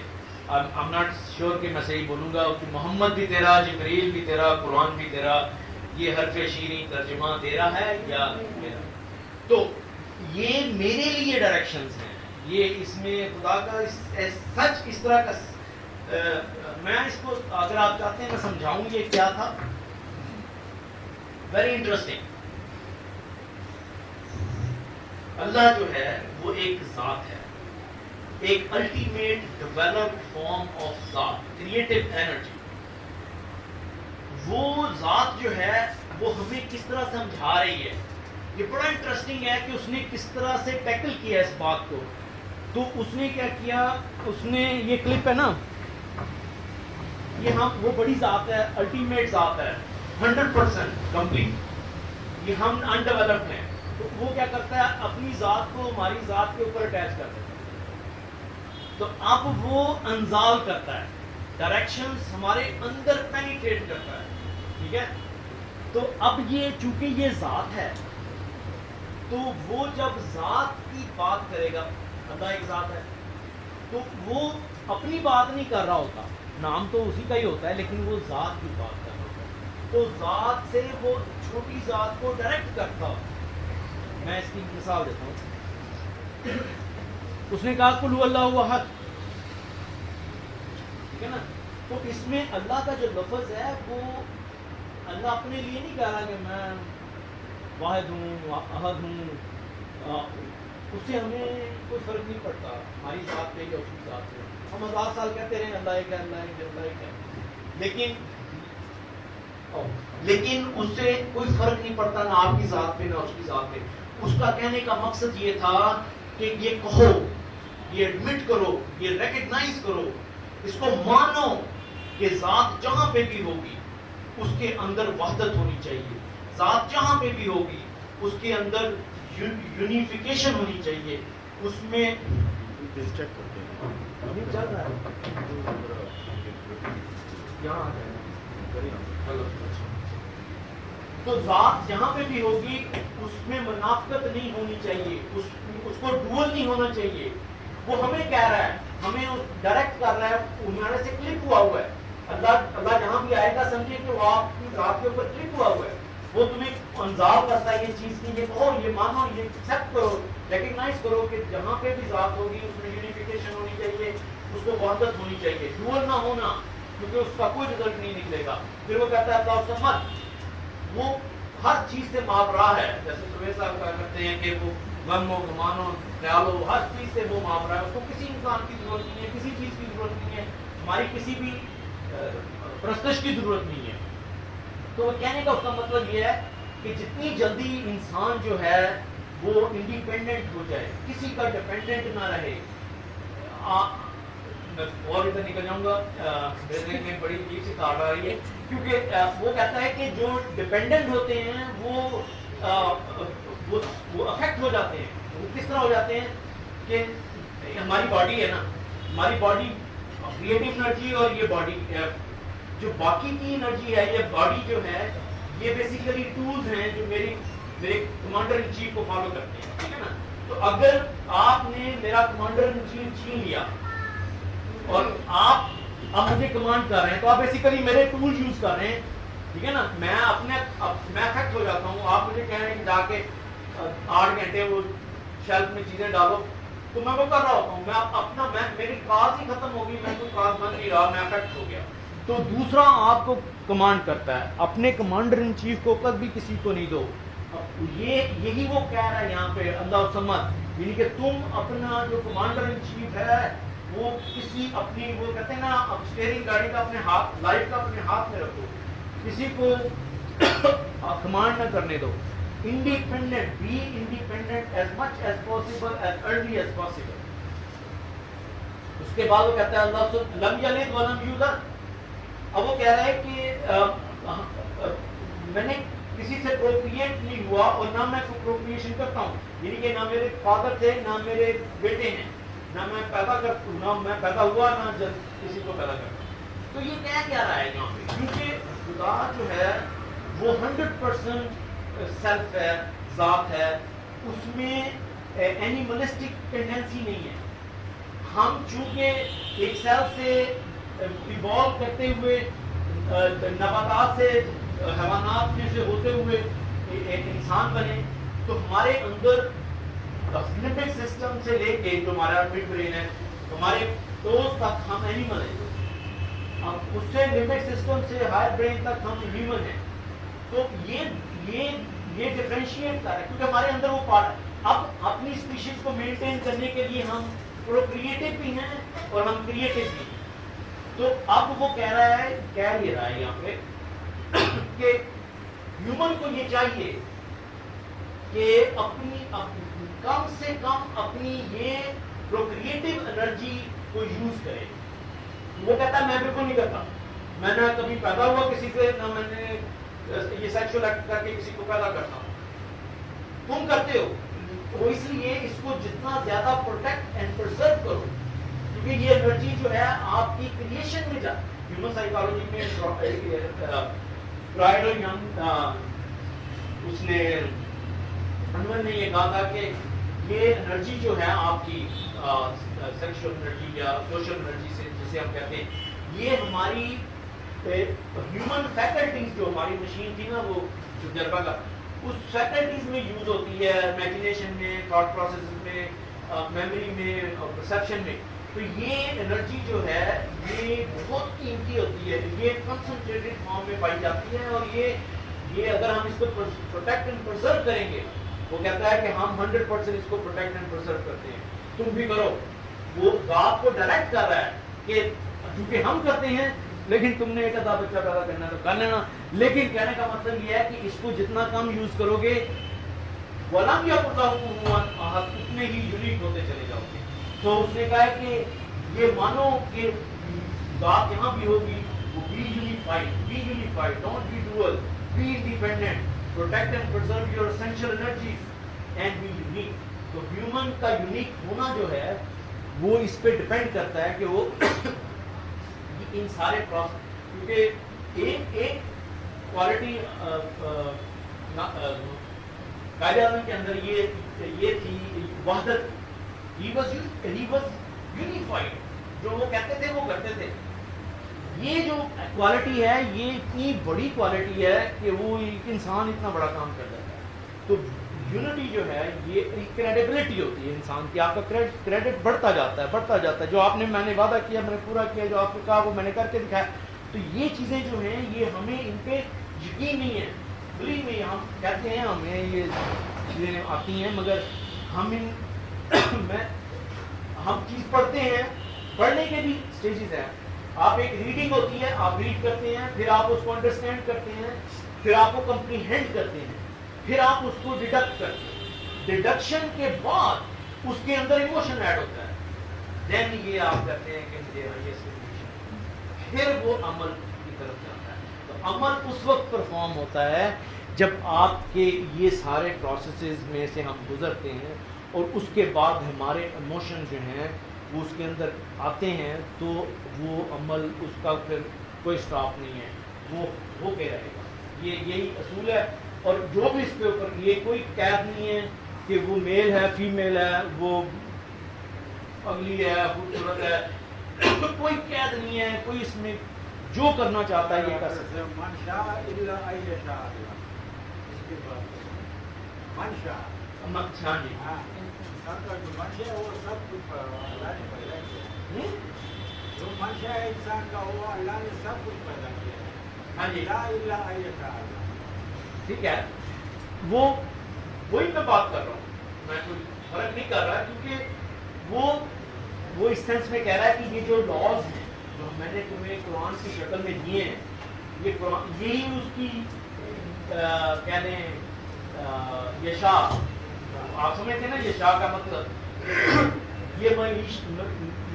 I'm not sure کہ میں صحیح بولوں گا کہ محمد بھی تیرا، جبریل بھی تیرا، قرآن بھی تیرا، یہ حرف شیریں ترجمہ تیرا ہے یا میرا. تو یہ میرے لیے ڈائریکشنز ہیں، یہ اس میں خدا کا سچ اس طرح کا میں اس کو اگر آپ چاہتے ہیں میں سمجھاؤں یہ کیا تھا. Very interesting. اللہ جو ہے وہ ایک ذات ہے، ایک الٹیمیٹ ڈیولپڈ فارم آف ذات، کریٹو انرجی. وہ ذات جو ہے وہ ہمیں کس طرح سمجھا رہی ہے. یہ بڑا انٹرسٹنگ ہے کہ اس نے کس طرح سے ٹیکل کیا اس بات کو. تو اس نے کیا کیا، اس نے یہ کلپ ہے نا، یہ وہ بڑی ذات ہے، الٹیمیٹ ذات ہے، 100% کمپلیٹ. یہ ہم انڈیولپڈ ہیں. تو وہ کیا کرتا ہے، اپنی ذات کو ہماری ذات کے اوپر اٹیچ کر دیتا ہے. تو اب وہ انزال کرتا ہے، ڈائریکشنز ہمارے اندر پینیٹریٹ کرتا ہے. ٹھیک ہے. تو اب یہ چونکہ یہ ذات ہے تو وہ جب ذات کی بات کرے گا، اللہ ایک ذات ہے، تو وہ اپنی بات نہیں کر رہا ہوتا، نام تو اسی کا ہی ہوتا ہے لیکن وہ ذات کی بات کر رہا ہوتا ہے. تو ذات سے وہ چھوٹی ذات کو ڈائریکٹ کرتا ہوتا. میں اس کی مثال دیتا ہوں. اس نے کہا قل هو اللہ احد، ٹھیک ہے نا. تو اس میں اللہ کا جو لفظ ہے وہ اللہ اپنے لیے نہیں کہہ رہا کہ میں واحد ہوں، احد ہوں. اس سے ہمیں کوئی فرق نہیں پڑتا ہماری ذات پہ یا اس کی ذات پہ. ہم 1000 سال کہتے رہے اللہ ایک ہے، اللہ ایک ہے، اللہ ایک ہے، لیکن اس سے کوئی فرق نہیں پڑتا نہ آپ کی ذات پہ نہ اس کی ذات پہ. اس کا کہنے کا مقصد یہ تھا کہ یہ کہو، یہ ایڈمٹ کرو، یہ ریکگنائز کرو، اس کو مانو کہ ذات جہاں پہ بھی ہوگی اس کے اندر وحدت ہونی چاہیے. ذات جہاں پہ بھی ہوگی اس کے اندر یونیفیکیشن ہونی چاہیے. اس میں چیک کرتے ہیں چل رہا ہے یہاں. تو ذات جہاں پہ بھی ہوگی اس میں منافقت نہیں ہونی چاہیے، اس کو ڈوئل نہیں ہونا چاہیے. وہ ہمیں کہہ رہا ہے، ہمیں ڈائریکٹ کر رہا ہے، ہمارے سے کلپ ہوا ہوا ہے. اللہ جہاں بھی آئے گا سمجھے کہ وہ آپ کی ذات کے اوپر کلپ ہوا ہوا ہے. وہ تمہیں انزال کرتا ہے یہ چیز کی، یہ کہو، یہ مانو، یہ ایکسیپٹ کرو، ریکگنائز کرو کہ جہاں پہ بھی ذات ہوگی اس میں یونیفیکیشن ہونی چاہیے، اس کو وحدت ہونی چاہیے، ڈوئل نہ ہونا، کیونکہ اس کا کوئی رزلٹ نہیں نکلے گا. پھر وہ کہتا ہے اللہ صمد، وہ ہر چیز سے مابرا ہے. جیسے سویز صاحب کہا کرتے ہیں کہ وہ غم و گمان و خیال و ہر چیز سے وہ مابرا ہے. اس کو کسی انسان کی ضرورت نہیں ہے، کسی چیز کی ضرورت نہیں ہے، ہماری کسی بھی پرستش کی ضرورت نہیں ہے. تو وہ کہنے کا اس کا مطلب یہ ہے کہ جتنی جلدی انسان جو ہے وہ انڈیپینڈنٹ ہو جائے، کسی کا ڈیپینڈنٹ نہ رہے. اور ادھر نکل جاؤں گا، میرے ذہن میں بڑی عجیب سی تھاٹ آ رہی ہے، کیونکہ وہ کہتا ہے کہ جو ڈیپینڈنٹ ہوتے ہیں وہ افیکٹ ہو جاتے ہیں. وہ کس طرح ہو جاتے ہیں کہ ہماری باڈی ہے نا، ہماری باڈی کریٹو انرجی اور یہ باڈی جو باقی کی انرجی ہے، یہ باڈی جو ہے یہ بیسیکلی ٹولز ہیں جو میرے کمانڈر ان چیف کو فالو کرتے ہیں. ٹھیک ہے نا. تو اگر آپ نے میرا کمانڈر ان چیف چھین لیا اور آپ اب مجھے کمانڈ کر رہے ہیں تو آپ بیسیکلی میرے ٹول یوز کر رہے ہیں. ٹھیک ہے نا. میں افیکٹ ہو جاتا ہوں. آپ مجھے کہہ رہے ہیں کہ جا کے 8 گھنٹے وہ شیلف میں چیزیں ڈالو، تو میں وہ کر رہا ہوتا ہوں. میں میری کاز ہی ختم ہوگی، میں کوئی کاز بن نہیں رہا، میں افیکٹ ہو گیا. تو دوسرا آپ کو کمانڈ کرتا ہے، اپنے کمانڈر ان چیف کو کبھی کسی کو نہیں دو. یہی وہ کہہ رہا ہے یہاں پہ اللہ سمت، یعنی کہ تم اپنا جو کمانڈر ان چیف ہے وہ کسی اپنی، وہ کہتے ہیں نا اسٹیئرنگ گاڑی کا اپنے ہاتھ، لائف کا اپنے ہاتھ میں رکھو، کسی کو کمانڈ نہ کرنے دو. Independent, be independent as much as possible as early as possible. اس کے بعد وہ کہتا ہے اللہ لم یلد ولم یولد. اب وہ کہہ رہا ہے کہ میں نے کسی سے پروکریٹ نہیں ہوا اور نہ میں پروکریشن کرتا ہوں، یعنی کہ نہ میرے فادر تھے نہ میرے بیٹے ہیں، نہ میں پیدا کرتا ہوں، نہ میں پیدا ہوا نہ کسی کو پیدا کرتا ہوں. تو یہ کہہ کیا رہا ہے یہاں پہ؟ کیونکہ خدا جو ہے وہ 100% سیلف ہے، ذات ہے، اس میں اینیملسٹک ٹینڈنسی نہیں ہے. ہم چونکہ ایک سیل سے ایوالو کرتے ہوئے نباتات سے، حیوانات میں سے ہوتے ہوئے ایک انسان بنے، تو ہمارے اندر لمبک سسٹم سے لے کے جو ہمارا مڈ برین ہے، ہمارے ٹوز تک ہم اینیمل ہیں، اس سے لمبک سسٹم سے ہائر برین تک ہم ہیومن ہیں. تو یہ ڈفرینشیٹ کر رہا ہے کیونکہ ہمارے اندر وہ پارٹ ہے. اب اپنی اسپیشیز کو مینٹین کرنے کے لیے ہم پروکریٹو بھی ہیں اور ہم کریٹو بھی ہیں. تو اب وہ کہہ رہا ہے یہاں پہ کہ ہیومن کو یہ چاہیے کہ اپنی کم سے کم اپنی یہ پروکریٹو انرجی کو یوز کرے. وہ کہتا ہے میں بالکل نہیں کرتا، میں نہ کبھی پیدا ہوا کسی سے، نہ میں نے یہ سیکشل ایکٹ کر کے کسی کو پیدا کرتا ہوں. تم کرتے ہو، تو اس لیے اس کو جتنا زیادہ پروٹیکٹ اینڈ پرزرو کرو، کیونکہ یہ انرجی جو ہے آپ کی کریشن میں ہیومن سائیکالوجی میں اس نے انور نے یہ کہا تھا کہ یہ انرجی جو ہے آپ کی سیکشل انرجی یا سوشل انرجی سے جسے ہم کہتے ہیں، یہ ہماری ہیومن فیکلٹیز جو ہماری مشین تھی نا، وہ تجربہ کا، اس فیکلٹیز میں یوز ہوتی ہے، امیجنیشن میں، تھاٹ پروسیس میں، میموری میں، پرسیپشن میں. تو یہ انرجی جو ہے یہ بہت قیمتی ہوتی ہے، یہ کنسنٹریٹڈ فارم میں پائی جاتی ہے، اور یہ اگر ہم اس کو پروٹیکٹ اینڈ پرزرو کریں گے، وہ کہتا ہے کہ ہم 100% اس کو پروٹیکٹ اینڈ پرزرو کرتے ہیں. تم بھی کرو. وہ ذات کو ڈائریکٹ کر رہا ہے کہ چونکہ ہم کرتے ہیں، لیکن تم نے ایک آدھا بچہ پیدا کرنا ہے تو کر لینا. لیکن کہنے کا مطلب یہ ہے کہ اس کو جتنا کم یوز کرو گے، غلام یا اتنے ہی یونیک ہوتے چلے جاؤ گے. تو اس نے کہا ہے کہ یہ مانو کہ بات یہاں بھی ہوگی، وہ be unified, don't be dual, be independent, protect and preserve your essential energies and be unique. تو ہیومن کا یونیک ہونا جو ہے وہ اس پہ ڈپینڈ کرتا ہے کہ وہ ان سارے پروسیس، کیونکہ ایک کوالٹی قائد اعظم کے اندر یہ تھی وحدت. He was unified. جو وہ کہتے تھے وہ کرتے تھے. یہ جو کوالٹی ہے یہ اتنی بڑی کوالٹی ہے کہ وہ ایک انسان اتنا بڑا کام کر جاتا ہے. تو یونٹی جو ہے یہ کریڈیبلٹی ہوتی ہے انسان کی، آپ کا کریڈٹ بڑھتا جاتا ہے. جو آپ نے، میں نے وعدہ کیا میں نے پورا کیا، جو آپ نے کہا وہ میں نے کر کے دکھایا. تو یہ چیزیں جو ہیں یہ ہمیں ان پہ یقین نہیں ہے. بلیو میں ہم کہتے ہیں ہمیں یہ چیزیں آتی ہیں، مگر ہم چیز پڑھتے ہیں. پڑھنے کے بھی سٹیجز ہیں. آپ ایک ریڈنگ ہوتی ہے، آپ ریڈ کرتے ہیں، پھر آپ اس کو انڈرسٹینڈ کرتے ہیں، پھر آپ کو کمپریہینڈ کرتے ہیں، پھر آپ اس کو ڈیڈکٹ کرتے ہیں. ڈیڈکشن کے بعد اس کے اندر ایموشن ایڈ ہوتا ہے. دین یہ آپ کہتے ہیں کہ مجھے یہ سچویشن، پھر وہ عمل کی طرف جاتا ہے. تو عمل اس وقت پرفارم ہوتا ہے جب آپ کے یہ سارے پروسیسز میں سے ہم گزرتے ہیں، اور اس کے بعد ہمارے ایموشن جو ہیں وہ اس کے اندر آتے ہیں. تو وہ عمل اس کا پھر کوئی سٹاپ نہیں ہے، وہ ہو کے رہے گا. یہی اصول ہے. اور جو بھی اس کے اوپر یہ کوئی قید نہیں ہے کہ وہ میل ہے، فیمیل ہے، وہ اگلی ہے، خوبصورت ہے، کوئی قید نہیں ہے. کوئی اس میں جو کرنا چاہتا ہے یہ کر سکتا جو منشا ہے انسان کا ہوا اللہ نے سب کچھ پیدا کیا ہے. ہاں جی لا الہ الا اللہ. ٹھیک ہے. وہی میں بات کر رہا ہوں, میں کوئی فرق نہیں کر رہا, کیونکہ وہ اس سینس میں کہہ رہا ہے کہ یہ جو لاز ہیں جو میں نے تمہیں قرآن کی شکل میں دیے ہیں, یہ قرآن یہی اس کی کہہ دیں یشا, آپ سمجھتے ہیں نا یشا کا مطلب یہ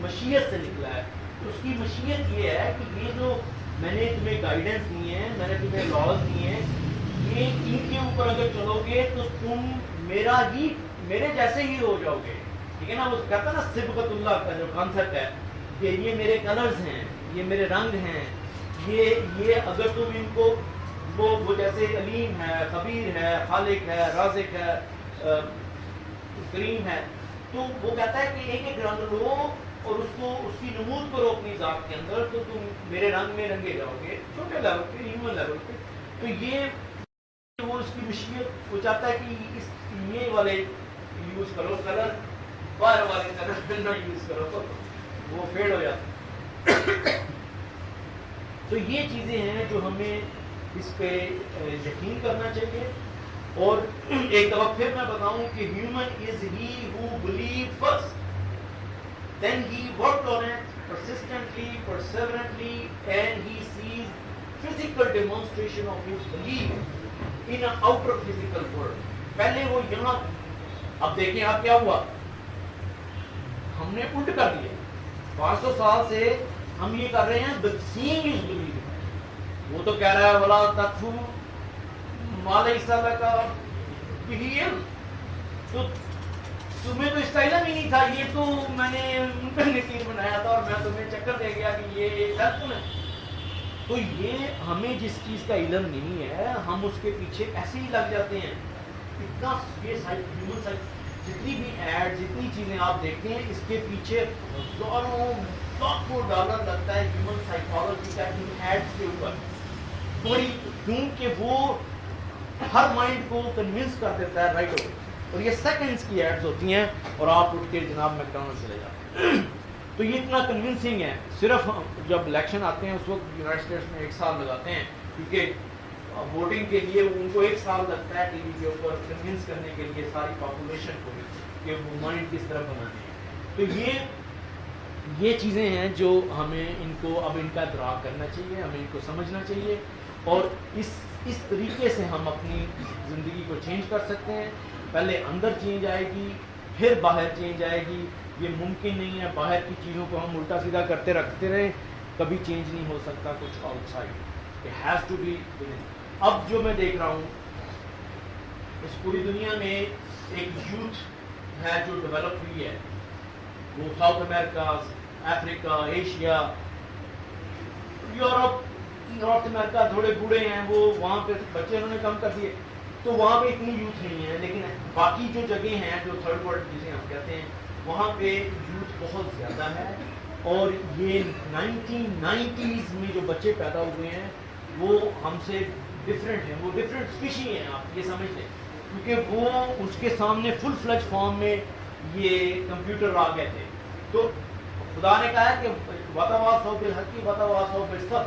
مشیت سے نکلا ہے. اس کی مشیت یہ ہے کہ یہ جو میں نے تمہیں گائیڈنس دی ہیں, میں نے تمہیں لاز دیے ہیں, یہ ان کے اوپر اگر چلو گے تو تم میرے جیسے ہی ہو جاؤ گے. ٹھیک ہے نا, وہ کہتا ہے نا صبغت اللہ کا جو کانسیپٹ ہے کہ یہ میرے کلرز ہیں, یہ میرے رنگ ہیں, یہ اگر تم ان کو وہ جیسے علیم ہے, خبیر ہے, خالق ہے, رازق ہے, کریم ہے, تو وہ کہتا ہے کہ ایک ایک رنگ لو اور اس کی نمود کرو اپنی ذات کے اندر, تو تم میرے رنگ میں رنگے جاؤ گے چھوٹے لیول پہ, ہیومن لیول پہ. تو یہ وہ اس کی مشیت وہ چاہتا ہے کہ یہ والے یوز کرو کلر, باہر والے کلر نہ یوز کرو, وہ فیڈ ہو جاتا. تو یہ چیزیں ہیں جو ہمیں اس پہ یقین کرنا چاہیے. اور ایک دفعہ پھر میں بتاؤں کہ human is he who believe first, then he worked on it persistently, perseverantly, and he sees physical demonstration of his belief in an outer physical world. پہلے وہ یہاں, اب دیکھیں آپ کیا ہوا, ہم نے الٹ کر دیا. 500 سال سے ہم یہ کر رہے ہیں the seeing is believing. وہ تو کہہ رہا ہے ولا تقفو ما لیس لک بہ علم, تو تمہیں تو اس کا علم ہی نہیں تھا, یہ تو میں نے ان کا نکیر بنایا تھا اور میں تمہیں چکر دے گیا کہ یہ غلط ہے. تو یہ ہمیں جس چیز کا علم نہیں ہے ہم اس کے پیچھے ایسے ہی لگ جاتے ہیں. اتنا یہ ہیومن سائیکل, جتنی بھی ایڈ, جتنی چیزیں آپ دیکھتے ہیں, اس کے پیچھے ہزاروں لاکھوں ڈالر لگتا ہے ہیومن سائیکالوجی کا ان ایڈس کے اوپر. بڑی کیونکہ وہ ہر مائنڈ کو کنونس کر دیتا ہے رائٹ اوور. اور یہ سیکنڈز کی ایڈز ہوتی ہیں اور آپ اٹھ کے جناب میکڈونلڈ چلے جاتے ہیں. تو یہ اتنا کنونسنگ ہے. صرف جب الیکشن آتے ہیں اس وقت یونائٹڈ اسٹیٹس میں 1 سال لگاتے ہیں, کیونکہ ووٹنگ کے لیے ان کو 1 سال لگتا ہے ٹی وی کے اوپر کنونس کرنے کے لیے ساری پاپولیشن کو کہ وہ مائنڈ کس طرح بنانے ہیں. تو یہ چیزیں ہیں جو ہمیں ان کا ادراک کرنا چاہیے, ہمیں ان کو سمجھنا چاہیے, اور اس طریقے سے ہم اپنی زندگی کو چینج کر سکتے ہیں. پہلے اندر چینج آئے گی, پھر باہر چینج آئے گی. یہ ممکن نہیں ہے باہر کی چیزوں کو ہم الٹا سیدھا کرتے رکھتے رہیں, کبھی چینج نہیں ہو سکتا کچھ outside. It has to be. اب جو میں دیکھ رہا ہوں اس پوری دنیا میں ایک یوتھ ہے جو ڈیولپ ہوئی ہے, وہ ساؤتھ امریکہ, افریقہ, ایشیا, یورپ, نارتھ امریکہ, تھوڑے بوڑھے ہیں وہ, وہاں پہ بچے انہوں نے کم کر دیے, تو وہاں پہ اتنی یوتھ نہیں ہے. لیکن باقی جو جگہیں ہیں جو تھرڈ ورلڈ جسے ہم کہتے ہیں, وہاں پہ یوتھ بہت زیادہ ہے. اور یہ 1990s میں جو بچے پیدا ہوئے ہیں وہ ہم سے ڈفرینٹ ہیں, وہ ڈفرینٹ اسپیشی ہیں, آپ یہ سمجھ لیں, کیونکہ وہ اس کے سامنے فل فلج فارم میں یہ کمپیوٹر آ گئے تھے. تو خدا نے کہا ہے کہ وتواصوا بالحق وتواصوا بالصبر.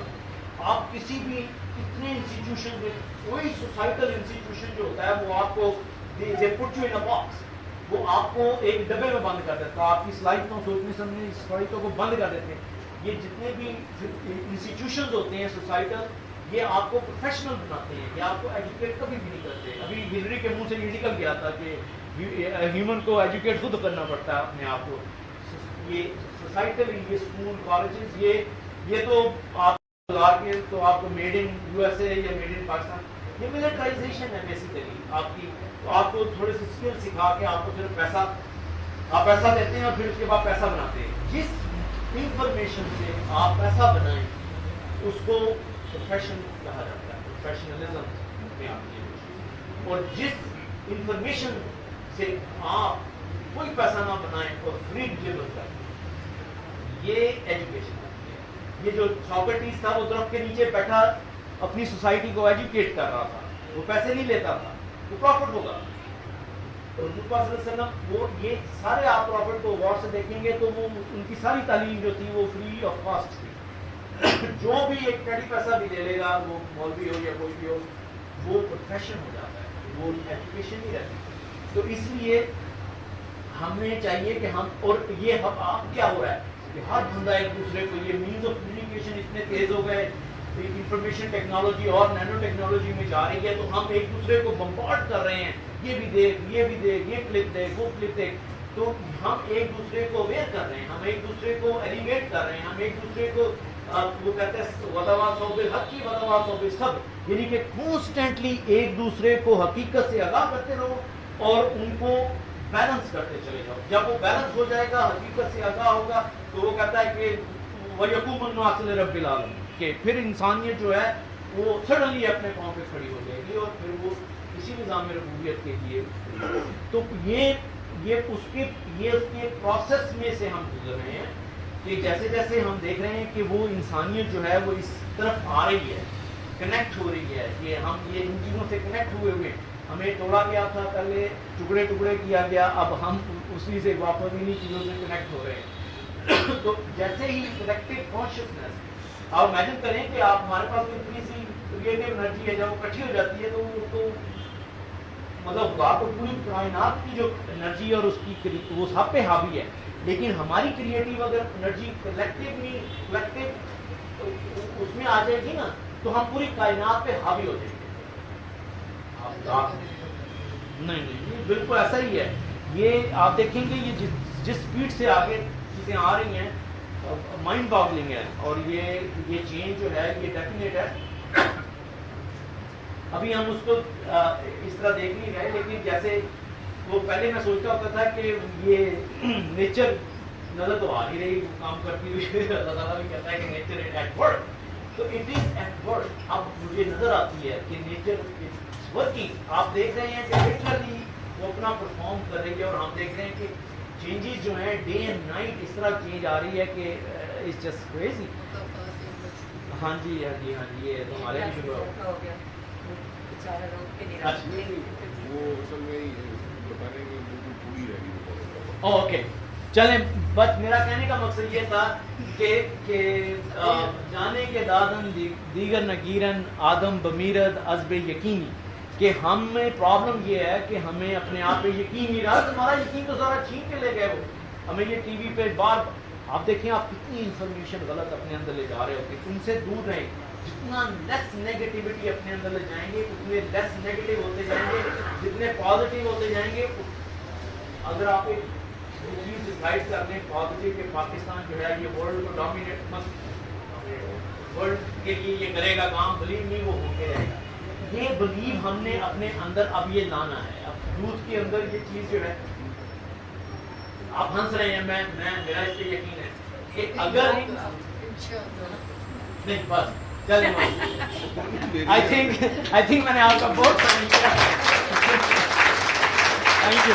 آپ کسی بھی اتنے انسٹیٹیوشن میں, کوئی سوسائٹل انسٹیٹیوشن جو ہوتا ہے وہ آپ کو they put you in a box, وہ آپ کو ایک ڈبے میں بند کر دیتا ہے, آپ کی صلاحیتوں سوچنے سمجھنے صلاحیتوں کو بند کر دیتے ہیں. یہ جتنے بھی انسٹیٹیوشنز ہوتے ہیں سوسائٹل, یہ آپ کو پروفیشنل بناتے ہیں, یہ آپ کو ایجوکیٹ کبھی بھی نہیں کرتے. ابھی ہلری کے منہ سے یہ نکل گیا تھا کہ ہیومن کو ایجوکیٹ خود کرنا پڑتا ہے اپنے آپ کو. یہ سوسائٹل, یہ اسکول, کالجز, یہ تو آپ لا کے تو آپ کو made in U S A یا میڈ ان پاکستان, یہ ملٹرائزیشن ہے بیسیکلی آپ کی. تو آپ کو تھوڑے سے اسکل سکھا کے آپ کو صرف پیسہ, آپ پیسہ دیتے ہیں اور پھر اس کے بعد پیسہ بناتے ہیں. جس انفارمیشن سے آپ پیسہ بنائیں اس کو پروفیشن کہا جاتا ہے, پروفیشنلزم میں آپ کی. اور جس انفارمیشن سے آپ کوئی پیسہ نہ بنائیں اور فری ڈلیور کریں, یہ ایجوکیشن. یہ جو ساکرٹیز تھا وہ درخت کے نیچے بیٹھا اپنی سوسائٹی کو ایجوکیٹ کر رہا تھا, وہ پیسے نہیں لیتا تھا, وہ پروفٹ ہوگا. حضور پاک صلی اللہ علیہ وسلم وہ یہ سارے آپ پروفٹ کو غور سے دیکھیں گے تو وہ ان کی ساری تعلیم جو تھی وہ فری آف کاسٹ تھی. جو بھی ایک کڑی پیسہ بھی لے لے گا وہ مولوی ہو یا کوئی بھی ہو وہ پروفیشن ہو جاتا ہے, وہ ایجوکیشن نہیں رہتی. تو اس لیے ہمیں چاہیے کہ ہم, اور یہ اب کیا ہو رہا ہے کہ ہر بندہ ایک دوسرے کو, یہ مینز آف کمیونیکیشن اتنے تیز ہو گئے, انفارمیشن ٹیکنالوجی اور نینو ٹیکنالوجی میں جا رہی ہے, تو ہم ایک دوسرے کو بمبارڈ کر رہے ہیں, یہ بھی دیکھ, یہ بھی دیکھ, یہ کلپ دیکھ, وہ کلپ دیکھ. تو ہم ایک دوسرے کو اویئر کر رہے ہیں, ہم ایک دوسرے کو ایلیویٹ کر رہے ہیں, ہم ایک دوسرے کو وہ کہتے ہیں وَدَوَاتُ بِالْحَقِّ وَدَوَاتُ بِالصَّبْرِ, یعنی کہ کانسٹنٹلی ایک دوسرے کو حقیقت سے آگاہ کرتے رہو اور ان کو بیلنس کرتے چلے جاؤ. جب وہ بیلنس ہو جائے گا, حقیقت سے آگاہ ہوگا, تو وہ کہتا ہے کہ وَيَقُومُ النَّاسُ لِرَبِّ الْعَالَمِينَ, کہ پھر انسانیت جو ہے وہ سڈنلی اپنے پاؤں پہ کھڑی ہو جائے گی اور پھر وہ اسی نظام ربوبیت کے لیے. تو یہ اس کے پروسیس میں سے ہم گزر رہے ہیں کہ جیسے جیسے ہم دیکھ رہے ہیں کہ وہ انسانیت جو ہے وہ اس طرف آ رہی ہے, کنیکٹ ہو رہی ہے, کہ ہم یہ ان چیزوں سے کنیکٹ ہوئے ہوئے, ہمیں توڑا گیا تھا, پہلے ٹکڑے ٹکڑے کیا گیا, اب ہم اسی سے واپس انہی چیزوں سے کنیکٹ ہو رہے ہیں. تو جیسے ہی کلیکٹیو کانشیسنیس, آپ امیجن کریں کہ آپ ہمارے پاس اتنی سی کریٹو انرجی ہے, جب وہ اکٹھی ہو جاتی ہے تو مطلب خدا کو پوری کائنات کی جو انرجی اور اس کی وہ سب پہ حاوی ہے, لیکن ہماری کریٹو اگر انرجی کلیکٹیو اس میں آ جائے گی نا, تو ہم پوری کائنات پہ حاوی ہو جائیں گے. نہیں بالکل ایسا ہی ہے. یہ آپ دیکھیں گے یہ جس سپیڈ سے آگے چیزیں آ رہی ہیں مائنڈ باگلنگ ہے, اور یہ چینج جو ہے یہ ڈیفینیٹ ہے. ابھی ہم اس کو اس طرح دیکھ نہیں رہے, لیکن جیسے وہ پہلے میں سوچتا ہوتا تھا کہ یہ نیچر نظر تو آ نہیں رہی کام کرتی ہوئی, اللہ تعالیٰ بھی کہتا ہے کہ نیچر از ایٹ ورک, تو اٹ از ایٹ ورک. اب مجھے نظر آتی ہے کہ نیچر از ورکنگ. آپ دیکھ رہے ہیں کہ لٹرلی وہ اپنا پرفارم کر رہی ہے, اور ہم دیکھ رہے ہیں کہ چینجز جو ہیں ڈے اینڈ نائٹ اس طرح چینج آ رہی ہے کہ اٹس جسٹ کریزی. ہاں جی ہاں جی ہاں جی, یہ تمہارے بھی شروع ہو گیا. اوکے چلیں, بس میرا کہنے کا مقصد یہ تھا کہ جانے کے دادن دیگر نگیرن آدم بمیرد ازب یقینی, کہ ہم میں پرابلم یہ ہے کہ ہمیں اپنے آپ پہ یقین نہیں رہا. تمہارا یقین تو ذرا چھین کے لے گئے, وہ ہمیں یہ ٹی وی پہ بار آپ دیکھیں آپ کتنی انفارمیشن غلط اپنے اندر لے جا رہے ہوتے, ان سے دور رہیں. جتنا لیس نیگیٹیوٹی اپنے اندر لے جائیں گے اتنے لیس نیگیٹو ہوتے جائیں گے, جتنے پازیٹیو ہوتے جائیں گے. اگر آپ ایک چیز ڈیسائڈ کر لیں پازیٹیو کہ پاکستان جو ہے یہ ورلڈ کو ڈومینیٹ ورلڈ کے لیے یہ کرے گا کام, بلیو نہیں وہ ہوتے رہے گا. یہ بلیو ہم نے اپنے اندر اب یہ لانا ہے. اب یوتھ کے اندر یہ چیز جو ہے, آپ ہنس رہے ہیں, میں میرا اس پہ یقین ہے کہ اگر نہیں بس چلیں, آئی تھنک میں نے آپ کا بہت تھینک یو.